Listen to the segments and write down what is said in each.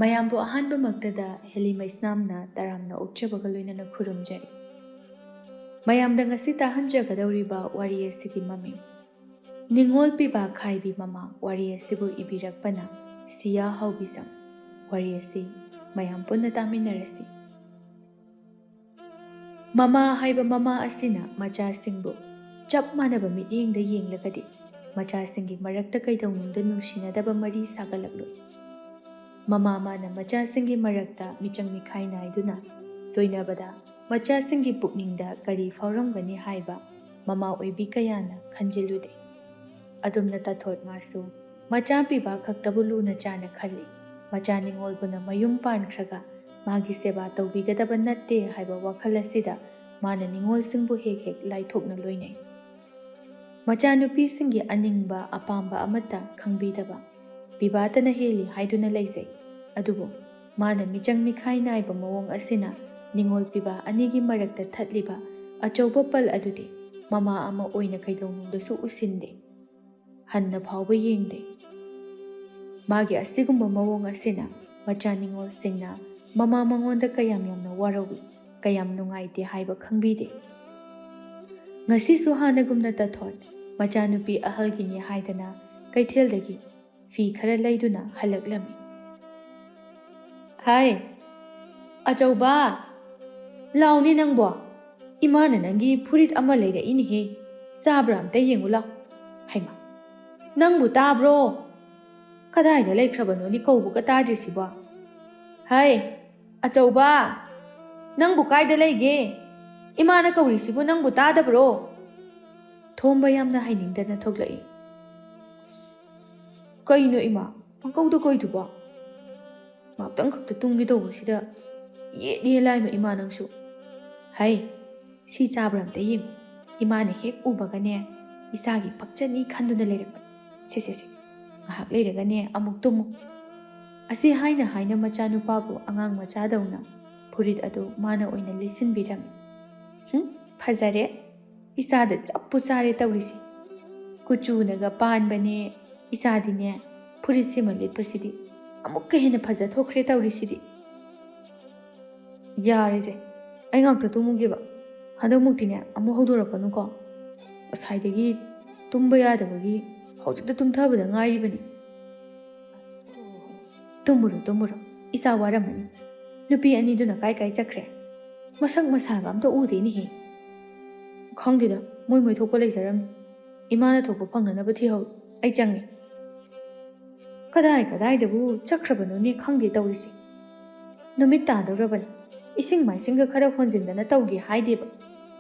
ꯃꯌꯥꯝꯕꯨ ꯑꯍꯥꯟꯕꯃꯛꯇꯗ ꯍꯦꯂꯤꯃꯩꯁꯅꯥꯝꯅ ꯇꯔꯥꯝꯅ ꯑꯣꯛꯆꯕꯒ ꯂꯣꯏꯅꯅ ꯈꯨꯔꯨꯝꯖꯔꯤ꯫ ꯃꯌꯥꯝꯗ ꯉꯁꯤ ꯇꯥꯍꯟꯖꯒꯗꯧꯔꯤꯕ ꯋꯥꯔꯤ ꯑꯁꯤꯒꯤ ꯃꯃꯤꯡ ꯅꯤꯡꯉꯣꯜ ꯄꯤꯕꯥ ꯈꯥꯏꯕꯤ ꯃꯃꯥ ꯋꯥꯔꯤ ꯑꯁꯤꯕꯨ ꯏꯕꯤꯔꯛꯄꯅ ꯁꯤꯌꯥ ꯍꯥꯎꯕꯤꯖꯝ꯫ ꯋꯥꯔꯤ ꯑꯁꯤ ꯃꯌꯥꯝ ꯄꯨꯟꯅ ꯇꯥꯃꯤꯟꯅꯔꯁꯤ꯫ ꯃꯃꯥ ꯍꯥꯏꯕ ꯃꯃꯥ ꯑꯁꯤꯅ ꯃꯆꯥꯁꯤꯡꯕꯨ ꯆꯞ ꯃꯥꯟꯅꯕ ꯃꯤꯠꯌꯦꯡꯗ ꯌꯦꯡꯂꯒꯗꯤ ꯃꯆꯥꯁꯤꯡꯒꯤ ꯃꯔꯛꯇ ꯀꯩꯗꯧꯅꯨꯡꯗ ꯅꯨꯡꯁꯤꯅꯗꯕ ꯃꯔꯤ ꯁꯥꯒꯠꯂꯛꯂꯣꯏ꯫ ꯃꯃꯥ ꯃꯥꯅ ꯃꯆꯥꯁꯤꯡꯒꯤ ꯃꯔꯛꯇ ꯃꯤꯆꯪ ꯃꯤꯈꯥꯏ ꯅꯥꯏꯗꯨꯅ ꯂꯣꯏꯅꯕꯗ ꯃꯆꯥꯁꯤꯡꯒꯤ ꯄꯨꯛꯅꯤꯡꯗ ꯀꯔꯤ ꯐꯥꯎꯔꯝꯒꯅꯤ ꯍꯥꯏꯕ ꯃꯃꯥ ꯑꯣꯏꯕꯤ ꯀꯌꯥꯅ ꯈꯟꯖꯤꯜꯂꯨꯗꯦ꯫ ꯑꯗꯨꯝꯅ ꯇꯥꯊꯣꯠ ꯃꯥꯁꯨ ꯃꯆꯥ ꯄꯤꯕ ꯈꯛꯇꯕꯨ ꯂꯨꯅ ꯆꯥꯅ ꯈꯜꯂꯤ꯫ ꯃꯆꯥ ꯅꯤꯡꯉꯣꯜꯕꯨꯅ ꯃꯌꯨꯝ ꯄꯥꯟꯈ꯭ꯔꯒ ꯃꯥꯒꯤ ꯁꯦꯕꯥ ꯇꯧꯕꯤꯒꯗꯕ ꯅꯠꯇꯦ ꯍꯥꯏꯕ ꯋꯥꯈꯜ ꯑꯁꯤꯗ ꯃꯥꯅ ꯅꯤꯡꯉꯣꯜꯁꯤꯡꯕꯨ ꯍꯦꯛ ꯍꯦꯛ ꯂꯥꯏꯊꯣꯛꯅ ꯂꯣꯏꯅꯩ꯫ ꯃꯆꯥꯅꯨꯄꯤꯁꯤꯡꯒꯤ ꯑꯅꯤꯡꯕ ꯑꯄꯥꯝꯕ ꯑꯃꯠꯇ ꯈꯪꯕꯤꯗꯕ ꯄꯤꯕꯥꯇꯅ ꯍꯦꯜꯂꯤ ꯍꯥꯏꯗꯨꯅ ꯂꯩꯖꯩ꯫ ꯑꯗꯨꯕꯨ ꯃꯥꯅ ꯃꯤꯆꯪ ꯃꯤꯈꯥꯏ ナꯏꯕ ꯃꯑꯣꯡ ꯑꯁꯤꯅ ꯅꯤꯡꯉꯣꯜ ꯄꯤꯕꯥ ꯑꯅꯤꯒꯤ ꯃꯔꯛꯇ ꯊꯠꯂꯤꯕ ꯑꯆꯧꯕ ꯄꯜ ꯑꯗꯨꯗꯤ ꯃꯃꯥ ꯑꯃ ꯑꯣꯏꯅ ꯀꯩꯗꯧꯅꯨꯡꯗꯁꯨ ꯎꯁꯤꯟꯗꯦ, ꯍꯟꯅ ꯐꯥꯎꯕ ꯌꯦꯡꯗꯦ꯫ ꯃꯥꯒꯤ ꯑꯁꯤꯒꯨꯝꯕ ꯃꯑꯣꯡ ꯑꯁꯤꯅ ꯃꯆꯥ ꯅꯤꯡꯉꯣꯜꯁꯤꯡꯅ ꯃꯃꯥ ꯃꯉꯣꯟꯗ ꯀꯌꯥꯝ ꯌꯥꯝꯅ ꯋꯥꯔꯧꯏ, ꯀꯌꯥꯝ ꯅꯨꯡꯉꯥꯏꯇꯦ ꯍꯥꯏꯕ ꯈꯪꯕꯤꯗꯦ꯫ ꯉꯁꯤꯁꯨ ꯍꯥꯟꯅꯒꯨꯝꯅ ꯇꯥꯊꯣꯠ ꯃꯆꯥꯅꯨꯄꯤ ꯑꯍꯜꯒꯤꯅꯤ ꯍꯥꯏꯗꯅ ꯀꯩꯊꯦꯜꯗꯒꯤ ꯐꯤ ꯈꯔ ꯂꯩꯗꯨꯅ ꯍꯜꯂꯛꯂꯝꯃꯤ꯫ ꯍꯥꯏ ꯑꯆꯧꯕ, ꯂꯥꯎꯅꯦ ꯅꯪꯕꯣ, ꯏꯃꯥꯅ ꯅꯪꯒꯤ ꯐꯨꯔꯤꯠ ꯑꯃ ꯂꯩꯔꯛꯏꯅꯤꯍꯦ, ꯆꯥꯕ꯭ꯔꯥ ꯑꯝꯇ ꯌꯦꯡꯉꯨ ꯂꯥꯎ꯫ ꯍꯩꯃꯥ, ꯅꯪꯕꯨ ꯇꯥꯕ꯭ꯔꯣ? ꯀꯗꯥꯏꯗ ꯂꯩꯈ꯭ꯔꯕꯅꯣꯅꯤ ꯀꯧꯕꯒ ꯇꯥꯗ꯭ꯔꯤꯁꯤꯕꯣ? ꯍꯥꯏ ꯑꯆꯧꯕ, ꯅꯪꯕꯨ ꯀꯥꯏꯗ ꯂꯩꯒꯦ? ꯏꯃꯥꯅ ꯀꯧꯔꯤꯁꯤꯕꯨ ꯅꯪꯕꯨ ꯇꯥꯗꯕ꯭ꯔꯣ? ꯊꯣꯝꯕ ꯌꯥꯝꯅ ꯍꯩꯅꯤꯡꯗꯅ ꯊꯣꯛꯂꯛꯏ꯫ ꯀꯩꯅꯣ ꯏꯃꯥ, ꯄꯪꯀꯧꯗ ꯀꯧꯏꯗꯨꯕꯣ? ꯉꯥꯛꯇꯪ ꯈꯛꯇ ꯇꯨꯝꯒꯦ ꯇꯧꯕꯁꯤꯗ ꯌꯦꯠ ꯂꯥꯏꯃ ꯏꯃꯥ ꯅꯪꯁꯨ꯫ ꯍꯩ, ꯁꯤ ꯆꯥꯕ꯭ꯔꯥ ꯑꯝꯇ ꯌꯦꯡꯉꯨ, ꯏꯃꯥꯅ ꯍꯦꯛ ꯎꯕꯒꯅꯦ ꯏꯆꯥꯒꯤ ꯄꯛꯆꯅꯤ ꯈꯟꯗꯨꯅ ꯂꯩꯔꯛꯄꯅꯤ꯫ ꯁꯦ ꯉꯥꯏꯍꯥꯛ ꯂꯩꯔꯒꯅꯦ ꯑꯃꯨꯛ ꯇꯨꯝꯃꯨ꯫ ꯑꯁꯤ ꯍꯥꯏꯅ ꯍꯥꯏꯅ ꯃꯆꯥꯅꯨꯄꯥꯕꯨ ꯑꯉꯥꯡ ꯃꯆꯥꯗꯧꯅ ꯐꯨꯔꯤꯠ ꯑꯗꯨ ꯃꯥꯅ ꯑꯣꯏꯅ ꯂꯤꯠꯁꯤꯟꯕꯤꯔꯝꯃꯤ꯫ ꯐꯖꯔꯦ, ꯏꯆꯥꯗ ꯆꯞꯄꯨ ꯆꯥꯔꯦ ꯇꯧꯔꯤꯁꯤ꯫ ꯀꯨꯆꯨꯅꯒ ꯄꯥꯟꯕꯅꯦ, ꯏꯆꯥꯗꯤꯅꯦ ꯐꯨꯔꯤꯠꯁꯤꯃ ꯂꯤꯠꯄꯁꯤꯗꯤ ꯑꯃꯨꯛꯀ ꯍꯦꯟꯅ ꯐꯖꯊꯣꯛꯈ꯭ꯔꯦ ꯇꯧꯔꯤꯁꯤꯗꯤ꯫ ꯌꯥꯔꯦꯁꯦ, ꯑꯩ ꯉꯥꯛꯇ ꯇꯨꯝꯃꯨꯒꯦꯕ, ꯍꯟꯗꯛꯃꯨꯛꯇꯤꯅꯦ ꯑꯃꯨꯛ ꯍꯧꯗꯣꯔꯛꯀꯅꯨꯀꯣ꯫ ꯉꯁꯥꯏꯗꯒꯤ ꯇꯨꯝꯕ ꯌꯥꯗꯕꯒꯤ ꯍꯧꯖꯤꯛꯇ ꯇꯨꯝꯊꯕꯗ ꯉꯥꯏꯔꯤꯕꯅꯤ꯫ ꯇꯨꯝꯃꯨꯔꯣ, ꯏꯆꯥ ꯋꯥꯔꯝꯃꯅꯤ꯫ ꯅꯨꯄꯤ ꯑꯅꯤꯗꯨꯅ ꯀꯥꯏ ꯆꯠꯈ꯭ꯔꯦ? ꯃꯁꯛ ꯃꯁꯥꯒ ꯑꯝꯇ ꯎꯗꯦꯅꯦꯍꯦ꯫ ꯈꯪꯗꯦꯗ, ꯃꯣꯏ ꯊꯣꯛꯄ ꯂꯩꯖꯔꯝꯅꯤ꯫ ꯏꯃꯥꯅ ꯊꯣꯛꯄ ꯐꯪꯅꯅꯕ ꯊꯤꯍꯧꯏ, ꯑꯩ ꯆꯪꯉꯦ꯫ ꯀꯗꯥꯏꯗꯕꯨ ꯆꯠꯈ꯭ꯔꯕꯅꯣꯅꯦ ꯈꯪꯗꯦ ꯇꯧꯔꯤꯁꯦ꯫ ꯅꯨꯃꯤꯠ ꯇꯥꯗꯧꯔꯕꯅꯤ, ꯏꯁꯤꯡ ꯃꯥꯏꯁꯤꯡꯒ ꯈꯔ ꯍꯣꯟꯖꯤꯟꯗꯅ ꯇꯧꯒꯦ ꯍꯥꯏꯗꯦꯕ꯫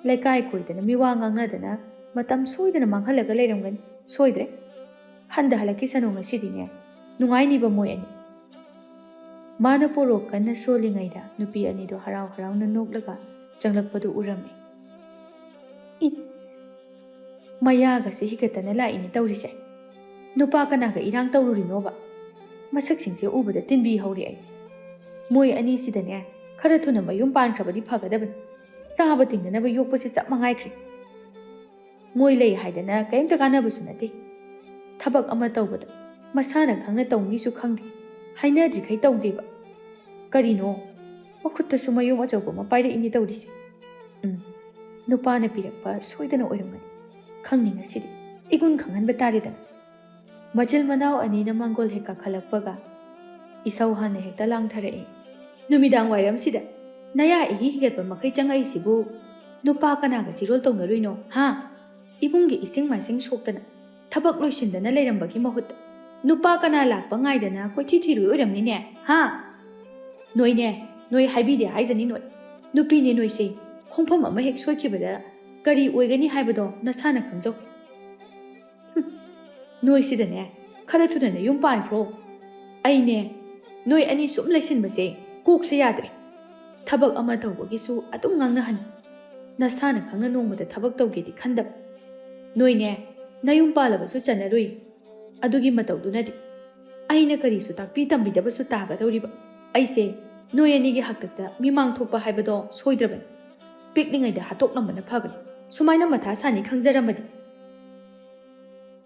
ꯂꯩꯀꯥꯏ ꯀꯣꯏꯗꯅ ꯃꯤꯋꯥ ꯉꯥꯡꯅꯗꯅ ꯃꯇꯝ ꯁꯣꯏꯗꯅ ꯃꯥꯡꯍꯜꯂꯒ ꯂꯩꯔꯝꯒꯅꯤ, ꯁꯣꯏꯗ꯭ꯔꯦ꯫ ꯍꯜꯂꯛꯈꯤꯁꯅꯨ ꯉꯁꯤꯗꯤꯅꯦ, ꯅꯨꯡꯉꯥꯏꯅꯤꯕ ꯃꯣꯏ ꯑꯅꯤ꯫ ꯃꯥꯅ ꯄꯣꯔꯣꯛ ꯀꯟꯅ ꯁꯣꯜꯂꯤꯉꯩꯗ ꯅꯨꯄꯤ ꯑꯅꯤꯗꯣ ꯍꯔꯥꯎ ꯍꯔꯥꯎꯅ ꯅꯣꯛꯂꯒ ꯆꯪꯂꯛꯄꯗꯨ ꯎꯔꯝꯃꯤ꯫ ꯏꯁ, ꯃꯌꯥꯒꯁꯦ ꯍꯤꯒꯠꯇꯅ ꯂꯥꯛꯏꯅꯦ ꯇꯧꯔꯤꯁꯦ꯫ ꯅꯨꯄꯥ ꯀꯅꯥꯒ ꯏꯔꯥꯡ ꯇꯧꯔꯨꯔꯤꯅꯣꯕ? ꯃꯁꯛꯁꯤꯡꯁꯦ ꯎꯕꯗ ꯇꯤꯟꯕꯤ ꯍꯧꯔꯦ ꯑꯩ꯫ ꯃꯣꯏ ꯑꯅꯤꯁꯤꯗꯅꯦ ꯈꯔ ꯊꯨꯅ ꯃꯌꯨꯝ ꯄꯥꯟꯈ꯭ꯔꯕꯗꯤ ꯐꯒꯗꯕꯅꯤ꯫ ꯆꯥꯕ ꯇꯤꯡꯅꯅꯕ ꯌꯣꯛꯄꯁꯤ ꯆꯞ ꯃꯉꯥꯏꯈ꯭ꯔꯦ꯫ ꯃꯣꯏ ꯂꯩ ꯍꯥꯏꯗꯅ ꯀꯔꯤꯝꯇ ꯀꯥꯟꯅꯕꯁꯨ ꯅꯠꯇꯦ꯫ ꯊꯕꯛ ꯑꯃ ꯇꯧꯕꯗ ꯃꯁꯥꯅ ꯈꯪꯅ ꯇꯧꯅꯤꯁꯨ ꯈꯪꯗꯦ, ꯍꯥꯏꯅꯗ꯭ꯔꯤꯈꯩ ꯇꯧꯗꯦꯕ꯫ ꯀꯔꯤꯅꯣ, ꯃꯈꯨꯠꯇꯁꯨ ꯃꯌꯨꯝ ꯑꯆꯧꯕ ꯑꯃ ꯄꯥꯏꯔꯛꯏꯅꯤ ꯇꯧꯔꯤꯁꯦ꯫ ꯅꯨꯄꯥꯅ ꯄꯤꯔꯛꯄ ꯁꯣꯏꯗꯅ ꯑꯣꯏꯔꯝꯒꯅꯤ꯫ ꯈꯪꯅꯤ ꯉꯁꯤꯗꯤ, ꯏꯒꯨꯟ ꯈꯪꯍꯟꯕ ꯇꯥꯔꯦꯗꯅ꯫ ꯃꯆꯤꯜ ꯃꯅꯥꯎ ꯑꯅꯤꯅ ꯃꯥꯡꯒꯣꯜ ꯍꯦꯛ ꯀꯥꯈꯠꯂꯛꯄꯒ ꯏꯁꯧ ꯍꯥꯟꯅ ꯍꯦꯛꯇ ꯂꯥꯡꯊꯔꯛꯏ꯫ ꯅꯨꯃꯤꯗꯥꯡ ꯋꯥꯏꯔꯝꯁꯤꯗ ꯅꯌꯥ ꯏꯍꯤ ꯍꯤꯒꯠꯄ ꯃꯈꯩ ꯆꯪꯉꯛꯏꯁꯤꯕꯨ ꯅꯨꯄꯥ ꯀꯅꯥꯒ ꯆꯤꯔꯣꯜ ꯇꯧꯅꯔꯨꯏꯅꯣ? ꯏꯃꯨꯡꯒꯤ ꯏꯁꯤꯡ ꯃꯥꯏꯁꯤꯡ ꯁꯣꯛꯇꯅ ꯊꯕꯛ ꯂꯣꯏꯁꯤꯟꯗꯅ ꯂꯩꯔꯝꯕꯒꯤ ꯃꯍꯨꯠꯇ ꯅꯨꯄꯥ ꯀꯅꯥ ꯂꯥꯛꯄ ꯉꯥꯏꯗꯅ ꯀꯣꯏꯊꯤ ꯊꯤꯔꯨꯏ ꯑꯣꯏꯔꯝꯅꯤꯅꯦ? ꯅꯣꯏ ꯍꯥꯏꯕꯤꯗꯦ ꯍꯥꯏꯖꯅꯤ ꯅꯣꯏ꯫ ꯅꯨꯄꯤꯅꯦ ꯅꯣꯏꯁꯦ, ꯈꯣꯡꯐꯝ ꯑꯃ ꯍꯦꯛ ꯁꯣꯏꯈꯤꯕꯗ ꯀꯔꯤ ꯑꯣꯏꯒꯅꯤ ꯍꯥꯏꯕꯗോ ꯅꯁꯥꯅ ꯈꯪꯖꯧ꯫ ꯅꯣꯏꯁꯤꯗꯅꯦ ꯈꯔ ꯊꯨꯅ ꯌꯨꯝ ꯄꯥꯟꯈ꯭ꯔꯣ꯫ ꯑꯩꯅꯦ ꯅꯣꯏ ꯑꯅꯤ ꯁꯨꯝ ꯂꯩꯁꯤꯟꯕꯁꯦ ꯀꯣꯛꯁꯦ ꯌꯥꯗ꯭ꯔꯦ꯫ ꯊꯕꯛ ꯑꯃ ꯇꯧꯕꯒꯤꯁꯨ ꯑꯗꯨꯝ ꯉꯥꯡꯅꯍꯟ, ꯅꯁꯥꯅ ꯈꯪꯅ ꯅꯣꯡꯃꯗꯊꯕꯛ ꯇꯧꯒꯦꯗꯤ ꯈꯟꯗꯕ꯫ ꯅꯣꯏꯅꯦ ꯅꯌꯨꯝ パꯜꯂꯕꯁꯨ ꯆꯟꯅꯔꯨꯏ, ꯑꯗꯨꯒꯤ ꯃꯇꯧꯗꯨꯅꯗꯤ ꯑꯩꯅ ꯀꯔꯤꯁꯨ ꯇꯥꯛꯄꯤ ꯇꯝꯕꯤꯗꯕꯁꯨ ꯇꯥꯒꯗꯧꯔꯤꯕ꯫ ꯑꯩꯁꯦ ꯅꯣꯏ ꯑꯅꯤꯒꯤ ꯍꯥꯛꯇꯛꯇ ꯃꯤꯃꯥꯡ ꯊꯣꯛꯄ ꯍꯥꯏꯕꯗꯣ ꯁꯣꯏꯗ꯭ꯔꯕꯅꯤ꯫ ꯄꯤꯛꯂꯤꯉꯩꯗ ꯍꯥꯠꯇꯣꯛꯂꯝꯕꯅ ꯐꯕꯅꯤ, ꯁꯨꯃꯥꯏꯅ ꯃꯊꯥ ꯁꯥꯅꯤ ꯈꯪꯖꯔꯝꯃꯗꯤ꯫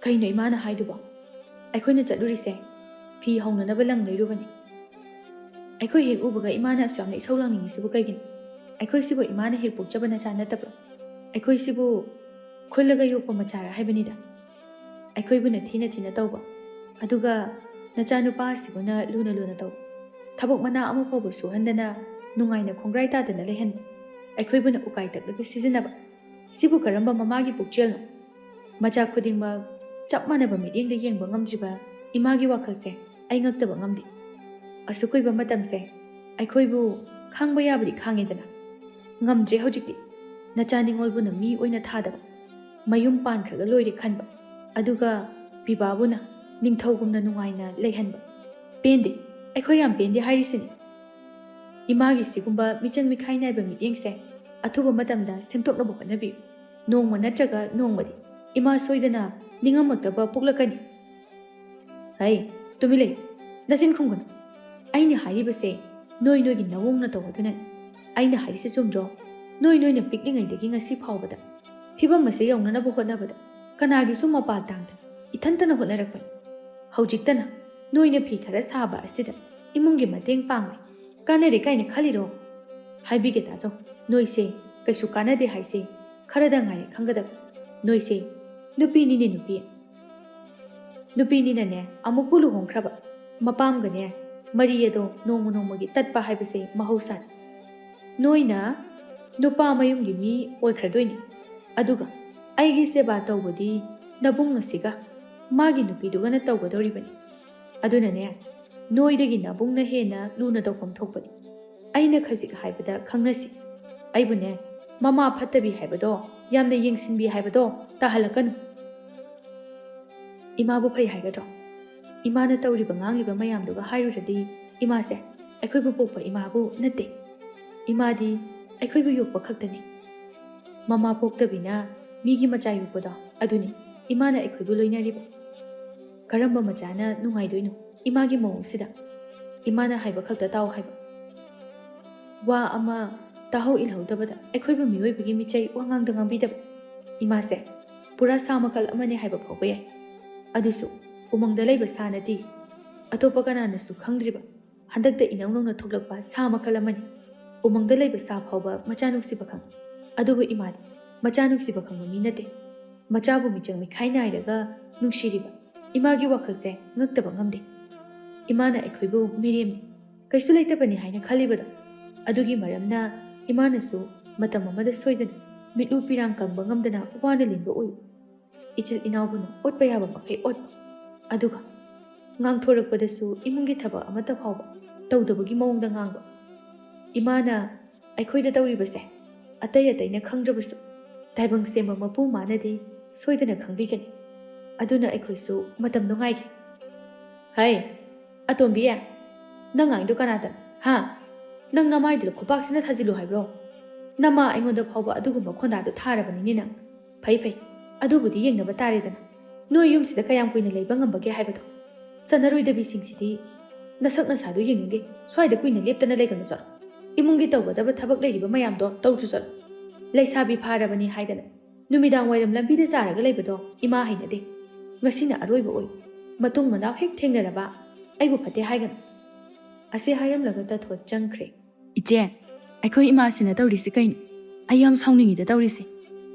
ꯀꯩꯅꯣ ꯏꯃꯥꯅ ꯍꯥꯏꯗꯨꯕꯣ? ꯑꯩꯈꯣꯏꯅ ꯆꯠꯂꯨꯔꯤꯁꯦ ꯐꯤ ꯍꯧꯅꯅꯕ ꯂꯪ ꯂꯩꯔꯨꯕꯅꯤ꯫ ꯑꯩꯈꯣꯏ ꯍꯦꯛ ꯎꯕꯒ ꯏꯃꯥꯅ ꯑꯁꯨꯛꯌꯥꯝꯅ ꯏꯁꯧ ꯂꯥꯡꯅꯤꯡꯉꯤꯁꯤꯕꯨ ꯀꯩꯒꯤꯅꯣ? ꯑꯩꯈꯣꯏꯁꯤꯕꯨ ꯏꯃꯥꯅ ꯍꯦꯛ ꯄꯣꯛꯆꯕ ꯅꯆꯥ ꯅꯠꯇꯕ꯭ꯔꯣ? ꯑꯩꯈꯣꯏꯁꯤꯕꯨ ꯈꯨꯜꯂꯒ ꯌꯣꯛꯄ ꯃꯆꯥꯔ ꯍꯥꯏꯕꯅꯤꯗ꯫ ꯑꯩꯈꯣꯏꯕꯨꯅ ꯊꯤꯅ ꯊꯤꯅ ꯇꯧꯕ, ꯑꯗꯨꯒ ꯅꯆꯥꯅꯨꯄꯥ ꯑꯁꯤꯕꯨꯅ ꯂꯨꯅ ꯂꯨꯅ ꯇꯧꯕ, ꯊꯕꯛ ꯃꯅꯥ ꯑꯃ ꯐꯥꯎꯕ ꯁꯨꯍꯟꯗꯅ ꯅꯨꯡꯉꯥꯏꯅ ꯈꯣꯡꯒ꯭ꯔꯥꯏ ꯇꯥꯗꯅ ꯂꯩꯍꯟꯕ, ꯑꯩꯈꯣꯏꯕꯨꯅ ꯎꯀꯥꯏ ꯇꯛꯂꯒ ꯁꯤꯖꯤꯟꯅꯕ, ꯁꯤꯕꯨ ꯀꯔꯝꯕ ꯃꯃꯥꯒꯤ ꯄꯨꯛꯆꯦꯜꯅꯣ? ꯃꯆꯥ ꯈꯨꯗꯤꯡꯃꯛ ꯆꯞ ꯃꯥꯟꯅꯕ ꯃꯤꯠꯌꯦꯡꯗ ꯌꯦꯡꯕ ꯉꯝꯗ꯭ꯔꯤꯕ ꯏꯃꯥꯒꯤ ꯋꯥꯈꯜꯁꯦ ꯑꯩ ꯉꯛꯇꯕ ꯉꯝꯗꯦ꯫ ꯑꯁꯨꯛ ꯀꯨꯏꯕ ꯃꯇꯝꯁꯦ ꯑꯩꯈꯣꯏꯕꯨ ꯈꯥꯡꯕ ꯌꯥꯕꯗꯤ ꯈꯥꯡꯉꯦꯗꯅ, ꯉꯝꯗ꯭ꯔꯦ ꯍꯧꯖꯤꯛꯇꯤ ꯅꯆꯥ ꯅꯤꯉꯣꯜꯕꯨꯅ ꯃꯤ ꯑꯣꯏꯅ ꯊꯥꯗꯕ, ꯃꯌꯨꯝ ꯄꯥꯟꯈ꯭ꯔꯒ ꯂꯣꯏꯔꯦ ꯈꯟꯕ, ꯑꯗꯨꯒ ꯄꯤꯕꯥꯕꯨꯅ ꯅꯤꯡꯊꯧꯒꯨꯝꯅ ꯅꯨꯡꯉꯥꯏꯅ ꯂꯩꯍꯟꯕ꯫ ꯄꯦꯟꯗꯦ, ꯑꯩꯈꯣꯏ ꯌꯥꯝ ꯄꯦꯟꯗꯦ ꯍꯥꯏꯔꯤꯁꯤꯅꯤ꯫ ꯏꯃꯥꯒꯤ ꯁꯤꯒꯨꯝꯕ ꯃꯤꯆꯪ ꯃꯤꯈꯥꯏ ꯅꯥꯏꯕ ꯃꯤꯠꯌꯦꯡꯁꯦ ꯑꯊꯨꯕ ꯃꯇꯝꯗ ꯁꯦꯝꯗꯣꯛꯅꯕ ꯍꯣꯠꯅꯕꯤꯌꯨ꯫ ꯅꯣꯡꯃ ꯅꯠꯇ꯭ꯔꯒ ꯅꯣꯡꯃꯗꯤ ꯏꯃꯥ ꯁꯣꯏꯗꯅ ꯅꯤꯡꯉꯝꯃꯛꯇꯕ ꯄꯣꯛꯂꯛꯀꯅꯤ꯫ ꯍꯩ, ꯇꯨꯃꯤꯟ ꯂꯩꯌꯨ, ꯅꯆꯤꯟ ꯈꯨꯝꯒꯅꯨ꯫ ꯑꯩꯅ ꯍꯥꯏꯔꯤꯕꯁꯦ ꯅꯣꯏꯒꯤ ꯅꯋꯣꯡ ꯅꯇꯧꯑꯗꯨꯅꯅꯤ꯫ ꯑꯩꯅ ꯍꯥꯏꯔꯤꯁꯦ ꯆꯨꯝꯗ꯭ꯔꯣ? ꯅꯣꯏꯅ ꯄꯤꯛꯂꯤꯉꯩꯗꯒꯤ ꯉꯁꯤ ꯐꯥꯎꯕꯗ ꯐꯤꯕꯝ ꯑꯁꯦ ꯌꯧꯅꯅꯕ ꯍꯣꯠꯅꯕꯗ ꯀꯅꯥꯒꯤꯁꯨ ꯃꯄꯥ ꯇꯥꯡꯗ ꯏꯊꯟꯇꯅ ꯍꯣꯠꯅꯔꯛꯄꯅꯤ꯫ ꯍꯧꯖꯤꯛꯇꯅ ꯅꯣꯏꯅ ꯐꯤ ꯈꯔ ꯁꯥꯕ ꯑꯁꯤꯗ ꯏꯃꯨꯡꯒꯤ ꯃꯇꯦꯡ ꯄꯥꯡꯂꯦ, ꯀꯥꯟꯅꯔꯦ ꯀꯥꯏꯅ ꯈꯜꯂꯤꯔꯣ? ꯍꯥꯏꯕꯤꯒꯦ ꯇꯥꯖꯧ, ꯅꯣꯏꯁꯦ ꯀꯩꯁꯨ ꯀꯥꯟꯅꯗꯦ ꯍꯥꯏꯁꯦ ꯈꯔꯗ ꯉꯥꯏꯔꯦ ꯈꯪꯒꯗꯕ꯫ ꯅꯣꯏꯁꯦ ꯅꯨꯄꯤꯅꯤꯅꯦ, ꯅꯨꯄꯤꯅꯤꯅꯅꯦ ꯑꯃꯨꯛꯄꯨ ꯂꯨꯍꯣꯡꯈ꯭ꯔꯕ ꯃꯄꯥꯝꯒꯅꯦ ꯃꯔꯤ ꯑꯗꯣ ꯅꯣꯡꯃ ꯅꯣꯡꯃꯒꯤ ꯇꯠꯄ ꯍꯥꯏꯕꯁꯦ ꯃꯍꯧꯁꯥꯅꯤ꯫ ꯅꯣꯏꯅ ꯅꯨꯄꯥ ꯃꯌꯨꯝꯒꯤ ꯃꯤ ꯑꯣꯏꯈ꯭ꯔꯗꯣꯏꯅꯤ, ꯑꯗꯨꯒ ꯑꯩꯒꯤ ꯁꯦꯕꯥ ꯇꯧꯕꯗꯤ ꯅꯕꯨꯡ ꯑꯁꯤꯒ ꯃꯥꯒꯤ ꯅꯨꯄꯤꯗꯨꯒꯅ ꯇꯧꯒꯗꯧꯔꯤꯕꯅꯤ꯫ ꯑꯗꯨꯅꯅꯦ ꯅꯣꯏꯗꯒꯤ ꯅꯕꯨꯡꯅ ꯍꯦꯟꯅ ꯂꯨꯅ ꯇꯧꯐꯝ ꯊꯣꯛꯄꯅꯤ꯫ ꯑꯩꯅ ꯈꯖꯤꯛ ꯍꯥꯏꯕꯗ ꯈꯪꯅꯁꯤ꯫ ꯑꯩꯕꯨꯅꯦ ꯃꯃꯥ ꯐꯠꯇꯕꯤ ꯍꯥꯏꯕꯗꯣ, ꯌꯥꯝꯅ ꯌꯦꯡꯁꯤꯟꯕꯤ ꯍꯥꯏꯕꯗꯣ ꯇꯥꯍꯜꯂꯛꯀꯅꯨ꯫ ꯏꯃꯥꯕꯨ ꯐꯩ ꯍꯥꯏꯒꯗ꯭ꯔꯣ? ꯏꯃꯥꯅ ꯇꯧꯔꯤꯕ ꯉꯥꯡꯂꯤꯕ ꯃꯌꯥꯝꯗꯨꯒ ꯍꯥꯏꯔꯨꯔꯗꯤ ꯏꯃꯥꯁꯦ ꯑꯩꯈꯣꯏꯕꯨ ꯄꯣꯛꯄ ꯏꯃꯥꯕꯨ ꯅꯠꯇꯦ, ꯏꯃꯥꯗꯤ ꯑꯩꯈꯣꯏꯕꯨ ꯌꯣꯛꯄ ꯈꯛꯇꯅꯤ꯫ ꯃꯃꯥ ꯄꯣꯛꯇꯕꯤꯅ ꯃꯤꯒꯤ ꯃꯆꯥ ꯌꯣꯛꯄꯗꯣ ꯑꯗꯨꯅꯤ ꯏꯃꯥꯅ ꯑꯩꯈꯣꯏꯕꯨ ꯂꯣꯏꯅꯔꯤꯕ꯫ ꯀꯔꯝꯕ ꯃꯆꯥꯅ ꯅꯨꯡꯉꯥꯏꯗꯣꯏꯅꯣ ꯏꯃꯥꯒꯤ ꯃꯑꯣꯡꯁꯤꯗ? ꯏꯃꯥꯅ ꯍꯥꯏꯕ ꯈꯛꯇ ꯇꯥꯎ ꯍꯥꯏꯕ, ꯋꯥ ꯑꯃ ꯇꯥꯍꯧꯏꯜꯍꯧꯗꯕꯗ ꯑꯩꯈꯣꯏꯕꯨ ꯃꯤꯑꯣꯏꯕꯒꯤ ꯃꯤꯆꯩ ꯋꯥꯉꯥꯡꯗ ꯉꯥꯡꯕꯤꯗꯕ꯫ ꯏꯃꯥꯁꯦ ꯄꯨꯔꯥ ꯁꯥ ꯃꯈꯜ ꯑꯃꯅꯦ ꯍꯥꯏꯕ ꯐꯥꯎꯕ ꯌꯥꯏ, ꯑꯗꯨꯁꯨ ꯎꯃꯪꯗ ꯂꯩꯕ ꯁꯥ ꯅꯠꯇꯦ, ꯑꯇꯣꯞꯄ ꯀꯅꯥꯅꯁꯨ ꯈꯪꯗ꯭ꯔꯤꯕ ꯍꯟꯗꯛꯇ ꯏꯅꯧ ꯅꯧꯅ ꯊꯣꯛꯂꯛꯄ ꯁꯥ ꯃꯈꯜ ꯑꯃꯅꯤ꯫ ꯎꯃꯪꯗ ꯂꯩꯕ ꯁꯥ ꯐꯥꯎꯕ ꯃꯆꯥ ꯅꯨꯡꯁꯤꯕ ꯈꯪꯏ, ꯑꯗꯨꯕꯨ ꯏꯃꯥꯗꯤ ꯃꯆꯥ ꯅꯨꯡꯁꯤꯕ ꯈꯪꯕ ꯃꯤ ꯅꯠꯇꯦ꯫ ꯃꯆꯥꯕꯨ ꯃꯤꯆꯪ ꯃꯤꯈꯥꯏ ꯅꯥꯏꯔꯒ ꯅꯨꯡꯁꯤꯔꯤꯕ ꯏꯃꯥꯒꯤ ꯋꯥꯈꯜꯁꯦ ꯉꯛꯇꯕ ꯉꯝꯗꯦ꯫ ꯏꯃꯥꯅ ꯑꯩꯈꯣꯏꯕꯨ ꯃꯤꯔꯦꯝꯅꯤ, ꯀꯩꯁꯨ ꯂꯩꯇꯕꯅꯤ ꯍꯥꯏꯅ ꯈꯜꯂꯤꯕꯗꯣ, ꯑꯗꯨꯒꯤ ꯃꯔꯝꯅ ꯏꯃꯥꯅꯁꯨ ꯃꯇꯝ ꯑꯃꯗ ꯁꯣꯏꯗꯅ ꯃꯤꯠꯂꯨ ꯄꯤꯔꯥꯡ ꯀꯪꯕ ꯉꯝꯗꯅ ꯋꯥꯅ ꯂꯦꯟꯕ ꯑꯣꯏ꯫ ꯏꯆꯤꯜ ꯏꯅꯥꯎꯕꯨꯅ ꯑꯣꯠꯄ ꯌꯥꯕ ꯃꯈꯩ ꯑꯣꯠꯄ, ꯑꯗꯨꯒ ꯉꯥꯡꯊꯣꯔꯛꯄꯗꯁꯨ ꯏꯃꯨꯡꯒꯤ ꯊꯕꯛ ꯑꯃꯠꯇ ꯐꯥꯎꯕ ꯇꯧꯗꯕꯒꯤ ꯃꯑꯣꯡꯗ ꯉꯥꯡꯕ꯫ ꯏꯃꯥꯅ ꯑꯩꯈꯣꯏꯗ ꯇꯧꯔꯤꯕꯁꯦ ꯑꯇꯩꯅ ꯈꯪꯗ꯭ꯔꯕꯁꯨ ꯇꯥꯏꯕꯪ ꯁꯦꯝꯕ ꯃꯄꯨ ꯃꯥꯅꯗꯤ ꯁꯣꯏꯗꯅ ꯈꯪꯕꯤꯒꯅꯤ꯫ ꯑꯗꯨꯅ ꯑꯩꯈꯣꯏꯁꯨ ꯃꯇꯝꯗꯣ ꯉꯥꯏꯒꯦ꯫ ꯍꯩ ꯑꯇꯣꯝꯕꯤ, ꯅꯪ ꯉꯥꯡꯏꯗꯣ ꯀꯅꯥꯗꯅꯣ? ꯍꯥ? ꯅꯪ ꯅꯃꯥꯏꯗꯨꯗ ꯈꯨꯄꯥꯛꯁꯤꯅ ꯊꯥꯖꯤꯜꯂꯨ ꯍꯥꯏꯕ꯭ꯔꯣ? ꯅꯃꯥ ꯑꯩꯉꯣꯟꯗ ꯐꯥꯎꯕ ꯑꯗꯨꯒꯨꯝꯕ ꯈꯣꯟꯗꯥꯗꯣ ꯊꯥꯔꯕꯅꯤꯅꯦ ꯅꯪ꯫ ꯐꯩ, ꯑꯗꯨꯕꯨꯗꯤ ꯌꯦꯡꯅꯕ ꯇꯥꯔꯦꯗꯅ, ꯅꯣꯏ ꯌꯨꯝꯁꯤꯗ ꯀꯌꯥꯝ ꯀꯨꯏꯅ ꯂꯩꯕ ꯉꯝꯕꯒꯦ ꯍꯥꯏꯕꯗꯣ꯫ ꯆꯠꯅꯔꯣꯏꯗꯕꯤꯁꯤꯡꯁꯤꯗꯤ ꯅꯁꯛ ꯅꯁꯥꯗꯣ ꯌꯦꯡꯅꯤꯡꯗꯦ, ꯁ꯭ꯋꯥꯏꯗ ꯀꯨꯏꯅ ꯂꯦꯞꯇꯅ ꯂꯩꯒꯅꯨ, ꯆꯠꯂꯣ꯫ ꯏꯃꯨꯡꯒꯤ ꯇꯧꯒꯗꯕ ꯊꯕꯛ ꯂꯩꯔꯤꯕ ꯃꯌꯥꯝꯗꯣ ꯇꯧꯔꯨ ꯆꯠꯂꯣ꯫ ꯂꯩꯁꯥꯕꯤ ꯐꯥꯔꯕꯅꯤ ꯍꯥꯏꯗꯅ ꯅꯨꯃꯤꯗꯥꯡ ꯋꯥꯏꯔꯝ ꯂꯝꯕꯤꯗ ꯆꯥꯔꯒ ꯂꯩꯕꯗꯣ ꯏꯃꯥ ꯍꯩꯅꯗꯦ꯫ ꯉꯁꯤꯅ ꯑꯔꯣꯏꯕ ꯑꯣꯏ, ꯃꯇꯨꯡ ꯃꯅꯥꯎ ꯍꯦꯛ ꯊꯦꯡꯅꯔꯕ ꯑꯩꯕꯨ ꯐꯠꯇꯦ ꯍꯥꯏꯒꯅꯨ꯫ ꯑꯁꯤ ꯍꯥꯏꯔꯝꯂꯒ ꯇꯊꯣꯠ ꯆꯪꯈ꯭ꯔꯦ꯫ ꯏꯆꯦ, ꯑꯩꯈꯣꯏ ꯏꯃꯥꯁꯤꯅ ꯇꯧꯔꯤꯁꯤ ꯀꯩꯅꯣ? ꯑꯩ ꯌꯥꯝ ꯁꯥꯎꯅꯤꯡꯉꯤꯗ ꯇꯧꯔꯤꯁꯤ꯫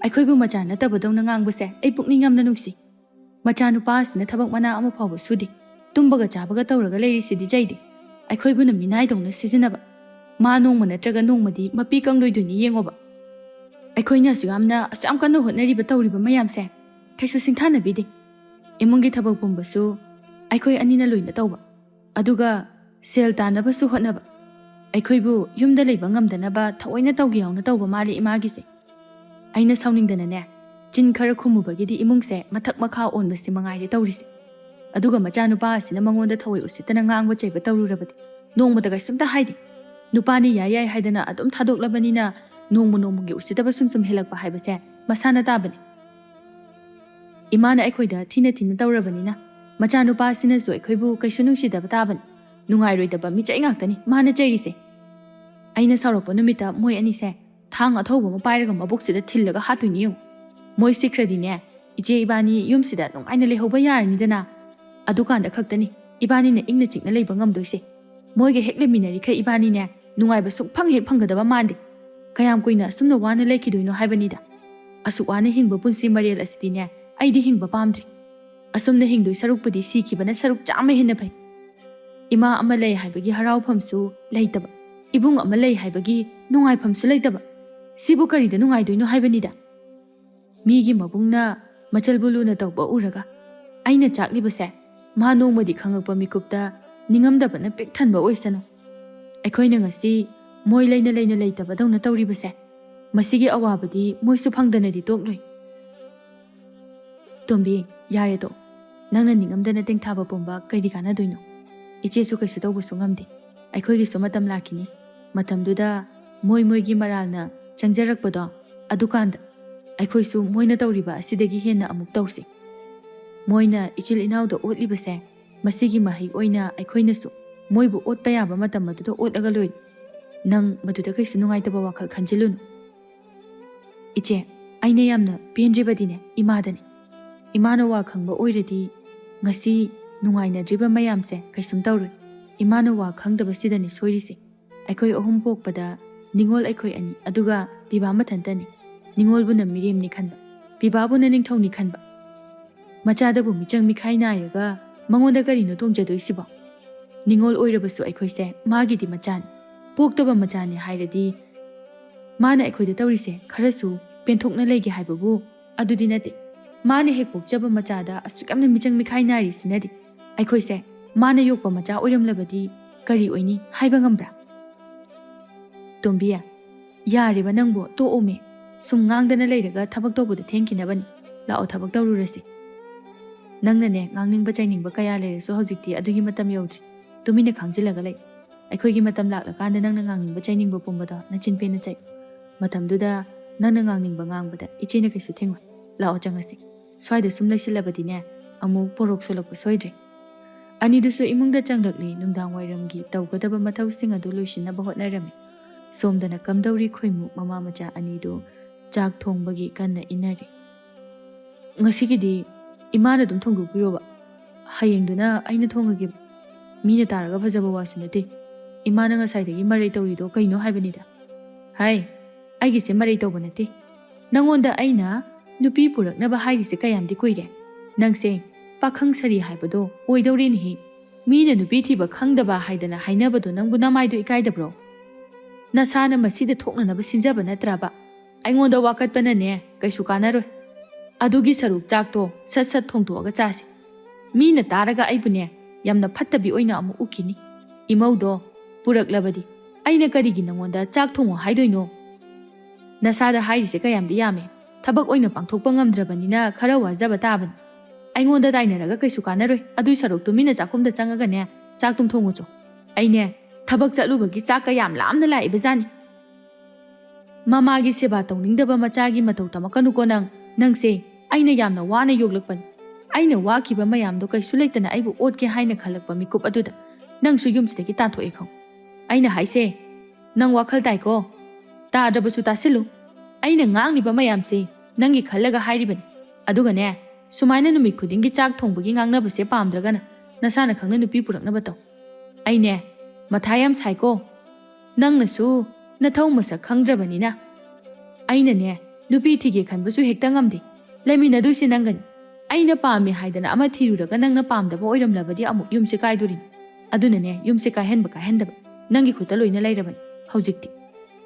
ꯑꯩꯈꯣꯏꯕꯨ ꯃꯆꯥ ꯅꯠꯇꯕꯗꯧꯅ ꯉꯥꯡꯕꯁꯦ ꯑꯩ ꯄꯨꯛꯅꯤꯡ ꯌꯥꯝꯅ ꯅꯨꯡꯁꯤ꯫ ꯃꯆꯥꯅꯨꯄꯥ ꯑꯁꯤꯅ ꯊꯕꯛ ꯃꯅꯥ ꯑꯃ ꯐꯥꯎꯕ ꯁꯨꯗꯦ, ꯇꯨꯝꯕꯒ ꯆꯥꯕꯒ ꯇꯧꯔꯒ ꯂꯩꯔꯤꯁꯤꯗꯤ ꯆꯩꯗꯦ꯫ ꯑꯩꯈꯣꯏꯕꯨꯅ ꯃꯤꯅꯥꯏꯗꯧꯅ ꯁꯤꯖꯤꯟꯅꯕ, ꯃꯥ ꯅꯣꯡꯃ ꯅꯠꯇ꯭ꯔꯒ ꯅꯣꯡꯃꯗꯤ ꯃꯄꯤ ꯀꯪꯂꯣꯏꯗꯣꯏꯅꯤ ꯌꯦꯡꯉꯣꯕ꯫ ꯑꯩꯈꯣꯏꯅ ꯑꯁꯨꯛ ꯀꯟꯅ ꯍꯣꯠꯅꯔꯤꯕ ꯇꯧꯔꯤꯕ ꯃꯌꯥꯝꯁꯦ ꯀꯩꯁꯨ ꯁꯤꯡꯊꯥꯅꯕꯤꯗꯦ꯫ ꯏꯃꯨꯡꯒꯤ ꯊꯕꯛ ꯄꯨꯝꯕꯁꯨ ꯑꯩꯈꯣꯏ ꯑꯅꯤꯅ ꯂꯣꯏꯅ ꯇꯧꯕ, ꯑꯗꯨꯒ ꯁꯦꯜ ꯇꯥꯟꯅꯕꯁꯨ ꯍꯣꯠꯅꯕ꯫ ꯑꯩꯈꯣꯏꯕꯨ ꯌꯨꯝꯗ ꯂꯩꯕ ꯉꯝꯗꯅꯕ ꯊꯑꯣꯏꯅ ꯇꯧꯒꯦ ꯌꯥꯎꯅ ꯇꯧꯕ ꯃꯥꯜꯂꯤ ꯏꯃꯥꯒꯤꯁꯦ꯫ ꯑꯩꯅ ꯁꯥꯎꯅꯤꯡꯗꯅꯅꯦ ꯆꯤꯟ ꯈꯔ ꯈꯨꯝꯃꯨꯕꯒꯤꯗꯤ ꯏꯃꯨꯡꯁꯦ ꯃꯊꯛ ꯃꯈꯥ ꯑꯣꯟꯕꯁꯤ ꯃꯉꯥꯏꯔꯦ ꯇꯧꯔꯤꯁꯦ꯫ ꯑꯗꯨꯒ ꯃꯆꯥꯅꯨꯄꯥ ꯑꯁꯤꯅ ꯃꯉꯣꯟꯗ ꯊꯑꯣꯏ ꯎꯁꯤꯠꯇꯅ ꯉꯥꯡꯕ ꯆꯩꯕ ꯇꯧꯔꯨꯔꯕꯗꯤ ꯅꯣꯡꯃꯗ ꯀꯩꯁꯨꯝꯇ ꯍꯥꯏꯗꯦ꯫ ꯅꯨꯄꯥꯅꯤ ꯌꯥꯏ ꯍꯥꯏꯗꯅ ꯑꯗꯨꯝ ꯊꯥꯗꯣꯛꯂꯕꯅꯤꯅ ꯅꯣꯡꯃ ꯅꯣꯡꯃꯒꯤ ꯎꯁꯤꯠꯇꯕ ꯁꯨꯝ ꯍꯦꯜꯂꯛꯄ ꯍꯥꯏꯕꯁꯦ ꯃꯁꯥꯅ ताबꯅꯤ। ꯏꯃꯥꯅ ꯑꯩꯈꯣꯏꯗ ꯊꯤꯅ ꯇꯧꯔꯕꯅꯤꯅ ꯃꯆꯥꯅꯨꯄꯥꯁꯤꯅꯁꯨ ꯑꯩꯈꯣꯏꯕꯨ ꯀꯩꯁꯨ ꯅꯨꯡꯁꯤꯗꯕ ꯇꯥꯕꯅꯤ, ꯅꯨꯡꯉꯥꯏꯔꯣꯏꯗꯕ ꯃꯤꯆꯩ ꯉꯥꯛꯇꯅꯤ ꯃꯥꯅ ꯆꯩꯔꯤꯁꯦ꯫ ꯑꯩꯅ ꯁꯥꯎꯔꯛꯄ ꯅꯨꯃꯤꯠꯇ ꯃꯣꯏ ꯑꯅꯤꯁꯦ ꯊꯥꯡ ꯑꯊꯧꯕ ꯑꯃ ꯄꯥꯏꯔꯒ ꯃꯕꯨꯛꯁꯤꯗ ꯊꯤꯜꯂꯒ ꯍꯥꯠꯇꯣꯏꯅꯤ ꯌꯦꯡꯉꯨ꯫ ꯃꯣꯏ ꯁꯤꯈ꯭ꯔꯗꯤꯅꯦ ꯏꯆꯦ ꯏꯕꯥꯅꯤ ꯌꯨꯝꯁꯤꯗ ꯅꯨꯡꯉꯥꯏꯅ ꯂꯩꯍꯧꯕ ꯌꯥꯔꯅꯤꯗꯅ, ꯑꯗꯨꯀꯥꯟꯗ ꯈꯛꯇꯅꯤ ꯏꯕꯥꯅꯤꯅ ꯏꯪꯅ ꯆꯤꯛꯅ ꯂꯩꯕ ꯉꯝꯗꯣꯏꯁꯦ꯫ ꯃꯣꯏꯒ ꯍꯦꯛ ꯂꯩꯃꯤꯟꯅꯔꯤꯈꯩ ꯏꯕꯥꯅꯤꯅꯦ ꯅꯨꯡꯉꯥꯏꯕ ꯁꯨꯛꯐꯪ ꯍꯦꯛ ꯐꯪꯒꯗꯕ ꯃꯥꯟꯗꯦ ꯀꯌꯥꯝ ꯀꯨꯏꯅ ꯑꯁꯨꯝꯅ ꯋꯥꯅ ꯂꯩꯈꯤꯗꯣꯏꯅꯣ ꯍꯥꯏꯕꯅꯤꯗ ꯑꯁꯨꯛ ꯋꯥꯅ ꯍꯤꯡꯕ ꯄꯨꯟꯁꯤ ꯃꯔꯦꯜ ꯑꯁꯤꯗꯤꯅꯦ ꯑꯩꯗꯤ ꯍꯤꯡꯕ ꯄꯥꯝꯗ꯭ꯔꯤ ꯑꯁꯨꯝꯅ ꯍꯤꯡꯗꯣꯏ ꯁꯔꯨꯛꯄꯨꯗꯤ ꯁꯤꯈꯤꯕꯅ ꯁꯔꯨꯛ ꯆꯥꯝꯃ ꯍꯦꯟꯅ ꯐꯩ ꯏꯃꯥ ꯑꯃ ꯂꯩ ꯍꯥꯏꯕꯒꯤ ꯍꯔꯥꯎꯐꯝꯁꯨ ꯂꯩꯇꯕ ꯏꯕꯨꯡ ꯑꯃ ꯂꯩ ꯍꯥꯏꯕꯒꯤ ꯅꯨꯡꯉꯥꯏꯐꯝꯁꯨ ꯂꯩꯇꯕ ꯁꯤꯕꯨ ꯀꯔꯤꯗ ꯅꯨꯡꯉꯥꯏꯗꯣꯏꯅꯣ ꯍꯥꯏꯕꯅꯤꯗ ꯃꯤꯒꯤ ꯃꯕꯨꯡꯅ ꯃꯆꯜꯕꯨ ꯂꯨꯅ ꯇꯧꯕ ꯎꯔꯒ ꯑꯩꯅ ꯆꯥꯛꯂꯤꯕꯁꯦ ꯃꯥ ꯅꯣꯡꯃꯗꯤ ꯈꯪꯉꯛꯄ ꯃꯤꯀꯨꯞꯇ ꯅꯤꯡꯉꯝꯗꯕꯅ ꯄꯤꯛ ꯊꯟꯕ ꯑꯣꯏꯁꯅꯨ ꯑꯩꯈꯣꯏꯅ ꯉꯁꯤ ꯃꯣꯏ ꯂꯩꯅ ꯂꯩꯅ ꯂꯩꯇꯕꯗꯧꯅ ꯇꯧꯔꯤꯕꯁꯦ ꯃꯁꯤꯒꯤ ꯑꯋꯥꯕꯗꯤ ꯃꯣꯏꯁꯨ ꯐꯪꯗꯅꯗꯤ ꯇꯣꯛꯂꯣꯏ ꯇꯣꯝꯕꯤ ꯌꯥꯔꯦꯗꯣ ꯅꯪꯅ ꯅꯤꯡꯉꯝꯗꯅ ꯇꯦꯡꯊꯥꯕ ꯄꯨꯝꯕ ꯀꯩꯗꯤ ꯀꯥꯟꯅꯗꯣꯏꯅꯣ ꯏꯆꯦꯁꯨ ꯀꯩꯁꯨ ꯇꯧꯕꯁꯨ ꯉꯝꯗꯦ ꯑꯩꯈꯣꯏꯒꯤꯁꯨ ꯃꯇꯝ ꯂꯥꯛꯈꯤꯅꯤ ꯃꯇꯝꯗꯨꯗ ꯃꯣꯏꯒꯤ ꯃꯔꯥꯜꯅ ꯆꯪꯖꯔꯛꯄꯗꯣ ꯑꯗꯨꯀꯥꯟꯗ ꯑꯩꯈꯣꯏꯁꯨ ꯃꯣꯏꯅ ꯇꯧꯔꯤꯕ ꯑꯁꯤꯗꯒꯤ ꯍꯦꯟꯅ ꯑꯃꯨꯛ ꯇꯧꯁꯤ ꯃꯣꯏꯅ ꯏꯆꯤꯜ ꯏꯅꯥꯎꯗ ꯑꯣꯠꯂꯤꯕꯁꯦ ꯃꯁꯤꯒꯤ ꯃꯍꯩ ꯑꯣꯏꯅ ꯑꯩꯈꯣꯏꯅꯁꯨ ꯃꯣꯏꯕꯨ ꯑꯣꯠꯄ ꯌꯥꯕ ꯃꯇꯝ ꯑꯗꯨꯗ ꯑꯣꯠꯂꯒ ꯂꯣꯏꯔꯦ ꯅꯪ ꯃꯗꯨꯗ ꯀꯩꯁꯨ ꯅꯨꯡꯉꯥꯏꯇꯕ ꯋꯥꯈꯜ ꯈꯟꯖꯤꯜꯂꯨꯅꯨ ꯏꯆꯦ ꯑꯩꯅ ꯌꯥꯝꯅ ꯄꯦꯟꯗ꯭ꯔꯤꯕꯗꯤꯅꯦ ꯏꯃꯥꯗꯅꯤ ꯏꯃꯥꯅ ꯋꯥ ꯈꯪꯕ ꯑꯣꯏꯔꯗꯤ ꯉꯁꯤ ꯅꯨꯡꯉꯥꯏꯅꯗ꯭ꯔꯤꯕ ꯃꯌꯥꯝꯁꯦ ꯀꯩꯁꯨꯝ ꯇꯧꯔꯣꯏ ꯏꯃꯥꯅ ꯋꯥ ꯈꯪꯗꯕꯁꯤꯗꯅꯤ ꯁꯣꯏꯔꯤꯁꯦ ꯑꯩꯈꯣꯏ ꯑꯍꯨꯝ ꯄꯣꯛꯄꯗ ꯅꯤꯡꯉꯣꯜ ꯑꯩꯈꯣꯏ ꯑꯅꯤ ꯑꯗꯨꯒ ꯄꯤꯕꯥ ꯃꯊꯟꯇꯅꯤ ꯅꯤꯡꯉꯣꯜꯕꯨꯅ ꯃꯤꯔꯦꯝꯅꯤ ꯈꯟꯕ ꯄꯤꯕꯥꯕꯨꯅ ꯅꯤꯡꯊꯧꯅꯤ ꯈꯟꯕ ꯃꯆꯥꯗꯕꯨ ꯃꯤꯆꯪ ꯃꯤꯈꯥꯏ ꯅꯥꯏꯔꯒ ꯃꯉꯣꯟꯗ ꯀꯔꯤꯅꯣ ꯇꯣꯡꯖꯗꯣꯏꯁꯤꯕꯣ ꯅꯤꯡꯉꯣꯜ ꯑꯣꯏꯔꯕꯁꯨ ꯑꯩꯈꯣꯏꯁꯦ ꯃꯥꯒꯤꯗꯤ ꯃꯆꯥꯅꯤ ꯄꯣꯛꯇꯕ ꯃꯆꯥꯅꯤ ꯍꯥꯏꯔꯗꯤ ꯃꯥꯅ ꯑꯩꯈꯣꯏꯗ ꯇꯧꯔꯤꯁꯦ ꯈꯔꯁꯨ ꯄꯦꯟꯊꯣꯛꯅ ꯂꯩꯒꯦ ꯍꯥꯏꯕꯕꯨ ꯑꯗꯨꯗꯤ ꯅꯠꯇꯦ ꯃꯥꯅ ꯍꯦꯛ ꯄꯣꯛꯆꯕ ꯃꯆꯥꯗ ꯑꯁꯨꯛ ꯌꯥꯝꯅ ꯃꯤꯆꯪ ꯃꯤꯈꯥꯏ ꯅꯥꯔꯤꯁꯤꯅꯗꯤ ꯑꯩꯈꯣꯏꯁꯦ ꯃꯥꯅ ꯌꯣꯛꯄ ꯃꯆꯥ ꯑꯣꯏꯔꯝꯂꯕꯗꯤ ꯀꯔꯤ ꯑꯣꯏꯅꯤ ꯍꯥꯏꯕ ꯉꯝꯕ꯭ꯔꯥ ꯇꯣꯝꯕꯤ ꯌꯥꯔꯤꯕ ꯅꯪꯕꯨ ꯇꯣꯛꯑꯣꯃꯦ ꯁꯨꯝ ꯉꯥꯡꯗꯅ ꯂꯩꯔꯒ ꯊꯕꯛ ꯇꯧꯕꯗ ꯊꯦꯡꯈꯤꯅꯕꯅꯤ ꯂꯥꯛꯑꯣ ꯊꯕꯛ ꯇꯧꯔꯨꯔꯁꯤ ꯅꯪꯅꯅꯦ ꯉꯥꯡꯅꯤꯡꯕ ꯆꯩꯅꯤꯡꯕ ꯀꯌా ꯂꯩꯔꯁꯨ ꯍꯧꯖꯤꯛꯇꯤ ꯑꯗꯨꯒꯤ ꯃꯇꯝ ꯌꯧꯗ꯭ꯔꯤ ꯇꯨꯃꯤꯟꯅ ꯈꯥꯡꯖꯤꯜꯂꯒ ꯂꯩ ꯑꯩꯈꯣꯏꯒꯤ ꯃꯇꯝ ꯂꯥꯛꯂꯀꯥꯟꯗ ꯅꯪꯅ ꯉꯥꯡꯅꯤꯡꯕ ꯆꯩꯅꯤꯡꯕ ꯄꯨꯝꯕꯗꯣ ꯅꯆꯤꯟ ꯄꯦꯟꯅ ꯆꯩ ꯃꯇꯝꯗꯨꯗ ꯅꯪꯅ ꯉꯥꯡꯅꯤꯡꯕ ꯉꯥꯡꯕꯗ ꯏꯆꯦꯅ ꯀꯩꯁꯨ ꯊꯤꯡꯉꯣꯏ ꯂꯥꯛꯑꯣ ꯆꯪꯉꯁꯤ ꯁ꯭ꯋꯥꯏꯗ ꯁꯨꯝ ꯂꯩꯁꯤꯜꯂꯕꯗꯤꯅꯦ ꯑꯃꯨꯛ ꯄꯣꯔꯣꯛ ꯁꯣꯜꯂꯛꯄ ꯁꯣꯏꯗ꯭ꯔꯦ ꯑꯅꯤꯗꯨꯁꯨ ꯏꯃꯨꯡꯗ ꯆꯪꯂꯛꯂꯤ ꯅꯨꯡꯗꯥꯡ ꯋꯥꯏꯔꯝꯒꯤ ꯇꯧꯒꯗꯕ ꯃꯊꯧꯁꯤꯡ ꯑꯗꯨ ꯂꯣꯏꯁꯤꯟꯅꯕ ꯍꯣꯠꯅꯔꯝꯃꯤ ꯁꯣꯝꯗꯅ ꯀꯝꯗꯧꯔꯤ ꯈꯣꯏꯃꯨ ꯃꯃꯥ ꯃꯆꯥ ꯑꯅꯤꯗꯨ ꯆꯥꯛ ꯊꯣꯡꯕꯒꯤ ꯀꯟꯅ ꯏꯟꯅꯔꯤ ꯉꯁꯤꯒꯤꯗꯤ ꯏꯃꯥꯅ ꯑꯗꯨꯝ ꯊꯣꯡꯗꯣꯛꯄꯤꯔꯣꯕ ꯍꯌꯦꯡꯗꯨꯅ ꯑꯩꯅ ꯊꯣꯡꯉꯒꯦ ꯃꯤꯅ ꯇꯥꯔꯒ ꯐꯖꯕ ꯋꯥꯁꯨ ꯅꯠꯇꯦ ꯏꯃꯥꯅ ꯉꯁꯥꯏꯗꯒꯤ ꯃꯔꯩ ꯇꯧꯔꯤꯗꯣ ꯀꯩꯅꯣ ꯍꯥꯏꯕꯅꯤꯗ ꯍꯥꯏ ꯑꯩꯒꯤꯁꯦ ꯃꯔꯩ ꯇꯧꯕ ꯅꯠꯇꯦ ꯅꯪꯉꯣꯟꯗ ꯑꯩꯅ ꯅꯨꯄꯤ ꯄꯨꯔꯛꯅꯕ ꯍꯥꯏꯔꯤꯁꯦ ꯀꯌꯥꯝꯗꯤ ꯀꯨꯏꯔꯦ ꯅꯪꯁꯦ ꯄꯥꯈꯪ ꯁꯔꯤ ꯍꯥꯏꯕꯗꯣ ꯑꯣꯏꯗꯧꯔꯦꯅꯦꯍꯦ ꯃꯤꯅ ꯅꯨꯄꯤ ꯊꯤꯕ ꯈꯪꯗꯕ ꯍꯥꯏꯗꯅ ꯍꯥꯏꯅꯕꯗꯣ ꯅꯪꯕꯨ ꯅꯃꯥꯏꯗꯣ ꯏꯀꯥꯏꯗꯕ꯭ꯔꯣ ꯅꯁꯥꯅ ꯃꯁꯤꯗ ꯊꯣꯛꯅꯅꯕ ꯁꯤꯟꯖꯕ ꯅꯠꯇ꯭ꯔꯕ ꯑꯩꯉꯣꯟꯗ ꯋꯥꯀꯠꯄꯅꯅꯦ ꯀꯩꯁꯨ ꯀꯥꯟꯅꯔꯣꯏ ꯑꯗꯨꯒꯤ ꯁꯔꯨꯛ ꯆꯥꯛꯇꯣ ꯁꯠ ꯁꯠ ꯊꯣꯡꯗꯣꯛꯑꯒ ꯆꯥꯁꯤ ꯃꯤꯅ ꯇꯥꯔꯒ ꯑꯩꯕꯨꯅꯦ ꯌꯥꯝꯅ ꯐꯠꯇꯕꯤ ꯑꯣꯏꯅ ꯑꯃꯨꯛ ꯎꯈꯤꯅꯤ ꯏꯃꯧꯗꯣ ꯄꯨꯔꯛꯂꯕꯗꯤ ꯑꯩꯅ ꯀꯔꯤꯒꯤ ꯅꯉꯣꯟꯗ ꯆꯥꯛ ꯊꯣꯡꯉꯣ ꯍꯥꯏꯗꯣꯏꯅೋ ꯅꯁꯥꯗ ꯍꯥꯏꯔꯤꯁꯦ ꯀꯌꯥꯝꯗꯤ ꯌꯥꯝꯃꯦ ꯊꯕꯛ ꯑꯣꯏꯅ ꯄꯥꯡꯊꯣꯛꯄ ꯉꯝꯗ꯭ꯔꯕꯅꯤꯅ ꯈꯔ ꯋꯥꯖꯕ ꯇꯥꯕꯅꯤ ꯑꯩꯉꯣꯟꯗ ꯇꯥꯏꯅꯔꯒ ꯀꯩꯁꯨ ꯀꯥꯟꯅꯔꯣꯏ ꯑꯗꯨꯏ ꯁꯔꯨꯛ ꯇꯨꯃꯤꯟꯅ ꯆꯥꯛꯈꯨꯝꯗ ꯆꯪꯉꯒꯅꯦ ꯆꯥꯛ ꯇꯨꯝ ꯊꯣꯡꯉꯨꯆꯣ ꯑꯩꯅꯦ ꯊꯕꯛ ꯆꯠꯂꯨꯕꯒꯤ ꯆꯥꯛꯀ ꯌꯥꯝ ꯂꯥꯝꯅ ꯂꯥꯛꯏꯕꯖꯥꯠꯅꯤ ꯃꯃꯥꯒꯤ ꯁꯦꯕꯥ ꯇꯧꯅꯤꯡꯗꯕ ꯃꯆꯥꯒꯤ ꯃꯇꯧ ꯇꯝꯃꯛꯀꯅꯨꯀꯣ ꯅꯪꯁꯦ ꯑꯩꯅ ꯌꯥꯝꯅ ꯋꯥꯅ ꯌꯣꯛꯂꯛꯄꯅꯤ ꯑꯩꯅ ꯋꯥꯈꯤꯕ ꯃꯌꯥꯝꯗꯣ ꯀꯩꯁꯨ ꯂꯩꯇꯅ ꯑꯩꯕꯨ ꯑꯣꯠꯀꯦ ꯍꯥꯏꯅ ꯈꯜꯂꯛꯄ ꯃꯤꯀꯨꯞ ꯑꯗꯨꯗ ꯅꯪꯁꯨ ꯌꯨꯝꯁꯤꯗꯒꯤ ꯇꯥꯟꯊꯣꯛꯑꯦ ꯈꯪ ꯑꯩꯅ ꯍꯥꯏꯁꯦ ꯅꯪ ꯋꯥꯈꯜ ꯇꯥꯏꯀꯣ ꯇꯥꯗ꯭ꯔꯕꯁꯨ ꯇꯥꯁꯤꯜꯂꯨ ꯑꯩꯅ ꯉꯥꯡꯂꯤꯕ ꯃꯌꯥꯝꯁꯦ ꯅꯪꯒꯤ ꯈꯜꯂꯒ ꯍꯥꯏꯔꯤꯕꯅꯤ ꯑꯗꯨꯒꯅꯦ ꯁꯨꯃꯥꯏꯅ ꯅꯨꯃꯤꯠ ꯈꯨꯗꯤꯡꯒꯤ ꯆꯥꯛ ꯊꯣꯡꯕꯒꯤ ꯉꯥꯡꯅꯕꯁꯦ ꯄꯥꯝꯗ꯭ꯔꯒꯅ ꯅꯁꯥꯅ ꯈꯪꯅ ꯅꯨꯄꯤ ꯄꯨꯔꯛꯅꯕ ꯇꯧ ꯑꯩꯅꯦ ꯃꯊꯥ ꯌꯥꯝ ꯁꯥꯏꯀೋ ꯅꯪꯅꯁꯨ ꯅꯊꯧ ꯃꯁꯛ ꯈꯪꯗ꯭ꯔꯕꯅꯤꯅ ꯑꯩꯅꯅꯦ ꯅꯨꯄꯤ ꯊꯤꯒꯦ ꯈꯟꯕꯁꯨ ꯍꯦꯛꯇ ꯉꯝꯗꯦ ꯂꯩꯃꯤꯟꯅꯗꯣꯏꯁꯦ ꯅꯪꯒꯅꯤ ꯑꯩꯅ ꯄꯥꯝꯃꯦ ꯍꯥꯏꯗꯅ ꯑꯃ ꯊꯤꯔꯨꯔꯒ ꯅꯪꯅ ꯄꯥꯝꯗꯕ ꯑꯣꯏꯔꯝꯂꯕꯗꯤ ꯑꯃꯨꯛ ꯌꯨꯝꯁꯦ ꯀꯥꯏꯗꯣꯔꯤꯅꯤ ꯑꯗꯨꯅꯅꯦ ꯌꯨꯝꯁꯦ ꯀꯥꯏꯍꯟꯗꯕ ꯅꯪꯒꯤ ꯈꯨꯠꯇ ꯂꯣꯏꯅ ꯂꯩꯔꯕꯅꯤ ꯍꯧꯖꯤꯛꯇꯤ